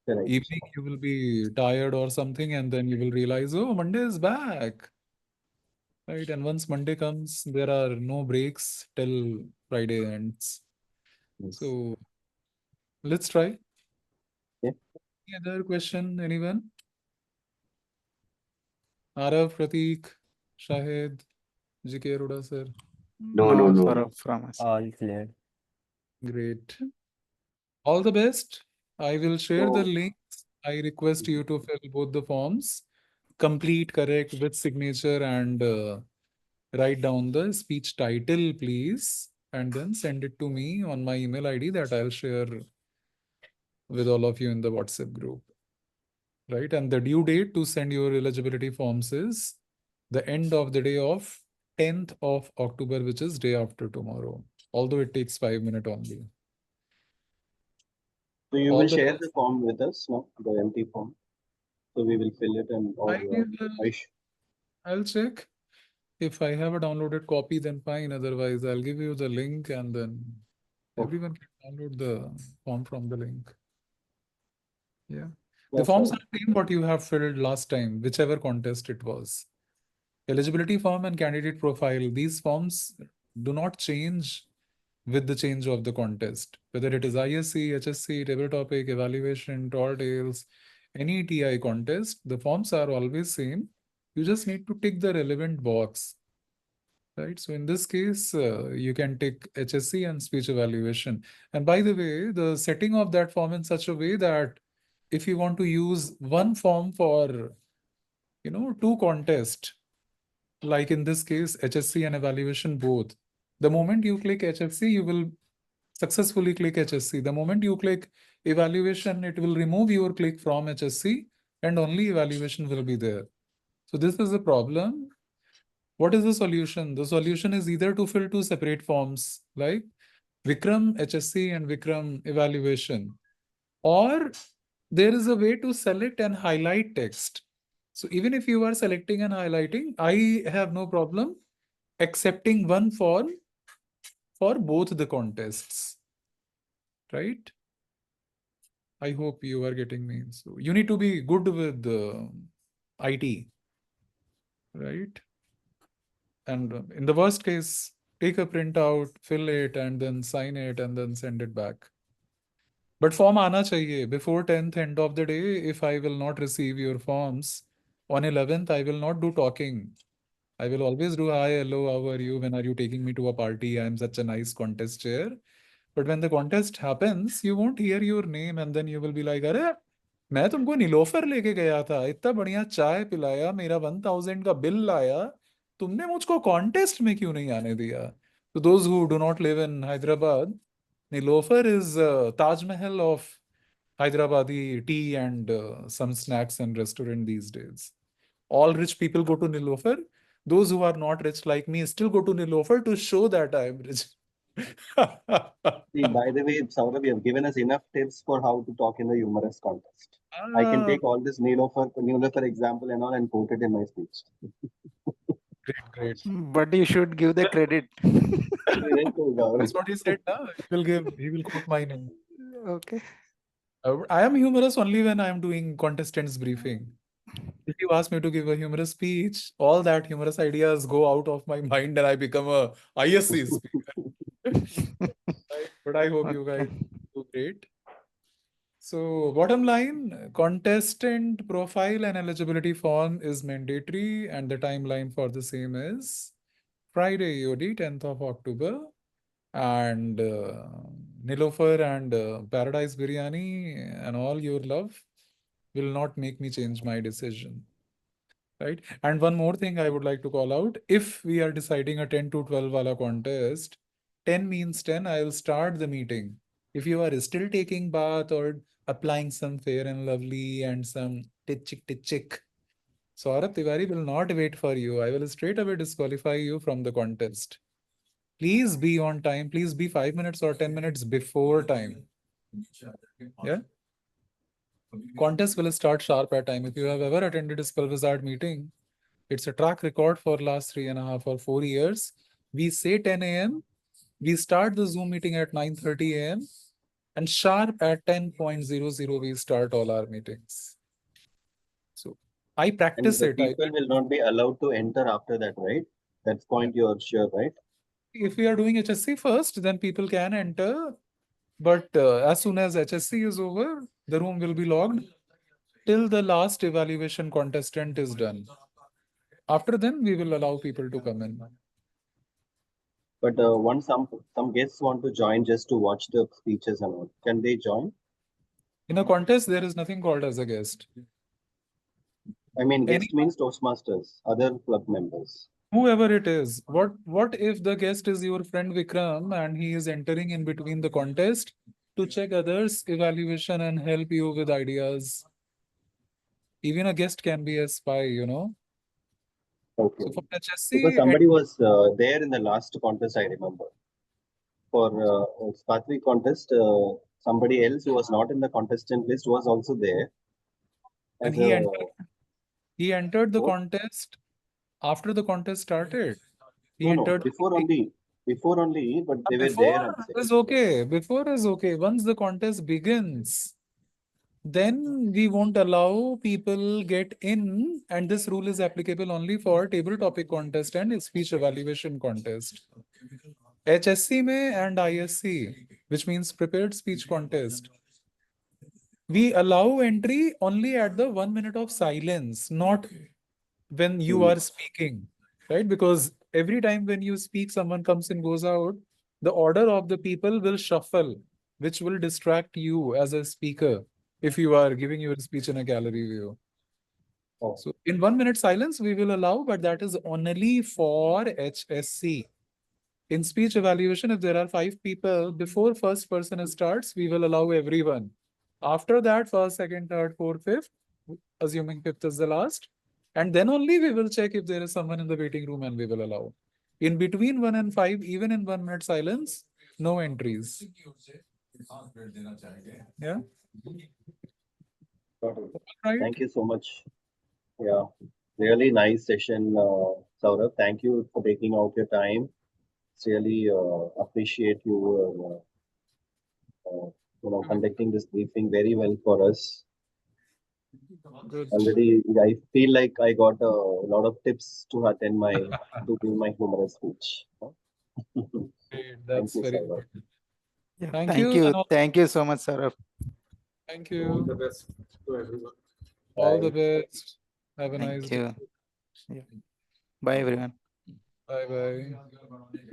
correct. Evening, you will be tired or something, and then you will realize, oh, Monday is back, right? And once Monday comes, there are no breaks till Friday ends. Yes. So let's try. Okay. Any other question, anyone? Arav, Prateek, Shahid, GK Arora, sir. No, No, no, no. Saurabh from us. All clear. Great. All the best. I will share the So, links. I request you to fill both the forms, complete, correct, with signature, and write down the speech title, please, and then send it to me on my email ID that I'll share with all of you in the WhatsApp group. right? And the due date to send your eligibility forms is the end of the day of 10th of October, which is day after tomorrow, although it takes 5 minutes only. So you All will the share rest, the form with us, no? The empty form. So we will fill it and or I'll check. If I have a downloaded copy, then fine. Otherwise, I'll give you the link and then everyone can download the form from the link. Yeah. The That's forms all. are same what you have filled last time, whichever contest it was. Eligibility form and candidate profile. These forms do not change with the change of the contest. Whether it is ISC, HSC, table topic, evaluation, tall tales, any TI contest, the forms are always same. You just need to tick the relevant box. Right. So in this case, you can take HSC and speech evaluation. And by the way, the setting of that form in such a way that if you want to use one form for, two contests, like in this case, HSC and evaluation both, the moment you click HSC, you will successfully click HSC. The moment you click evaluation, it will remove your click from HSC and only evaluation will be there. So this is a problem. What is the solution? The solution is either to fill two separate forms like Vikram HSC and Vikram evaluation, or there is a way to select and highlight text. So even if you are selecting and highlighting, I have no problem accepting one form for both the contests, right? I hope you are getting me. So you need to be good with IT, right? And in the worst case, take a printout, fill it, and then sign it, and then send it back. But form aana chahiye. Before 10th, end of the day, if I will not receive your forms, on 11th, I will not do talking. I will always do, hi, hello, how are you? When are you taking me to a party? I'm such a nice contest chair. But when the contest happens, you won't hear your name and then you will be like, अरे मैं तुमको नीलोफर लेके गया था, इतना बढ़िया चाय पिलाया, मेरा 1000 का बिल लाया, तुमने मुझको कॉन्टेस्ट में क्यों नहीं आने दिया? To those who do not live in Hyderabad, Nilofer is Taj Mahal of Hyderabadi tea and some snacks and restaurant these days. All rich people go to Nilofer. Those who are not rich like me still go to Nilofer to show that I am rich. See, by the way, Saurabh, you have given us enough tips for how to talk in the humorous contest. I can take all this Nilofer example and all and quote it in my speech. Great. But you should give the credit. That's what he said. He will quote my name. Okay. I am humorous only when I am doing contestants briefing. If you ask me to give a humorous speech, all that humorous ideas go out of my mind and I become a ISC speaker. Right? But I hope you guys do great. So bottom line, contestant profile and eligibility form is mandatory and the timeline for the same is Friday EOD, 10th of October. And Nilofer and Paradise Biryani and all your love will not make me change my decision. Right? And one more thing I would like to call out, if we are deciding a 10 to 12 wala contest, 10 means 10, I will start the meeting. If you are still taking bath or applying some fair and lovely and some titchik, Saurabh Tiwari will not wait for you. I will straight away disqualify you from the contest. Please be on time. Please be 5 minutes or 10 minutes before time. Yeah. Contest will start sharp at time. If you have ever attended a Spell Wizard meeting, it's a track record for last 3.5 or 4 years. We say 10 a.m. We start the Zoom meeting at 9:30 a.m. and sharp at 10:00 we start all our meetings. So I practice and it. People will not be allowed to enter after that, right? That's point you're sure, right? If we are doing HSC first, then people can enter. But as soon as HSC is over, the room will be logged till the last evaluation contestant is done. After then, we will allow people to come in. But once some guests want to join just to watch the speeches and all, can they join? In a contest, there is nothing called as a guest. I mean, guest means Toastmasters, other club members. Whoever it is. What if the guest is your friend Vikram and he is entering in between the contest to check others' evaluation and help you with ideas? Even a guest can be a spy, you know. Okay. So for Because HSC, somebody was there in the last contest, I remember. For Sattvic contest, somebody else who was not in the contestant list was also there and as a he entered the what? contest after the contest started. He No, entered before only, but they were there. before I'm saying. is okay. Before is okay. Once the contest begins, then we won't allow people get in, and this rule is applicable only for table topic contest and speech evaluation contest. HSC में and ISC, which means prepared speech contest, we allow entry only at the 1 minute of silence, not when you are speaking, right? Because every time when you speak, someone comes and goes out, the order of the people will shuffle, which will distract you as a speaker if you are giving your speech in a gallery view. Oh. So in 1 minute silence, we will allow, but that is only for HSC. In speech evaluation, if there are 5 people, before first person starts, we will allow everyone. After that, first, second, third, fourth, fifth, assuming fifth is the last, and then only we will check if there is someone in the waiting room and we will allow. In between 1 and 5, even in 1 minute silence, no entries. Yeah. Got it. Right. Thank you so much. Yeah, really nice session, Saurabh. Thank you for taking out your time. It's really appreciate you, conducting this briefing very well for us. Good. Already, I feel like I got a lot of tips to give my humorous speech. Great. Thank That's you, very Saurabh. good. Yeah, Thank you. thank you so much, Saurabh. Thank All the you. best to everyone. All the Bye. best. Have a Thank nice day. you. Yeah. Bye, everyone. Bye bye.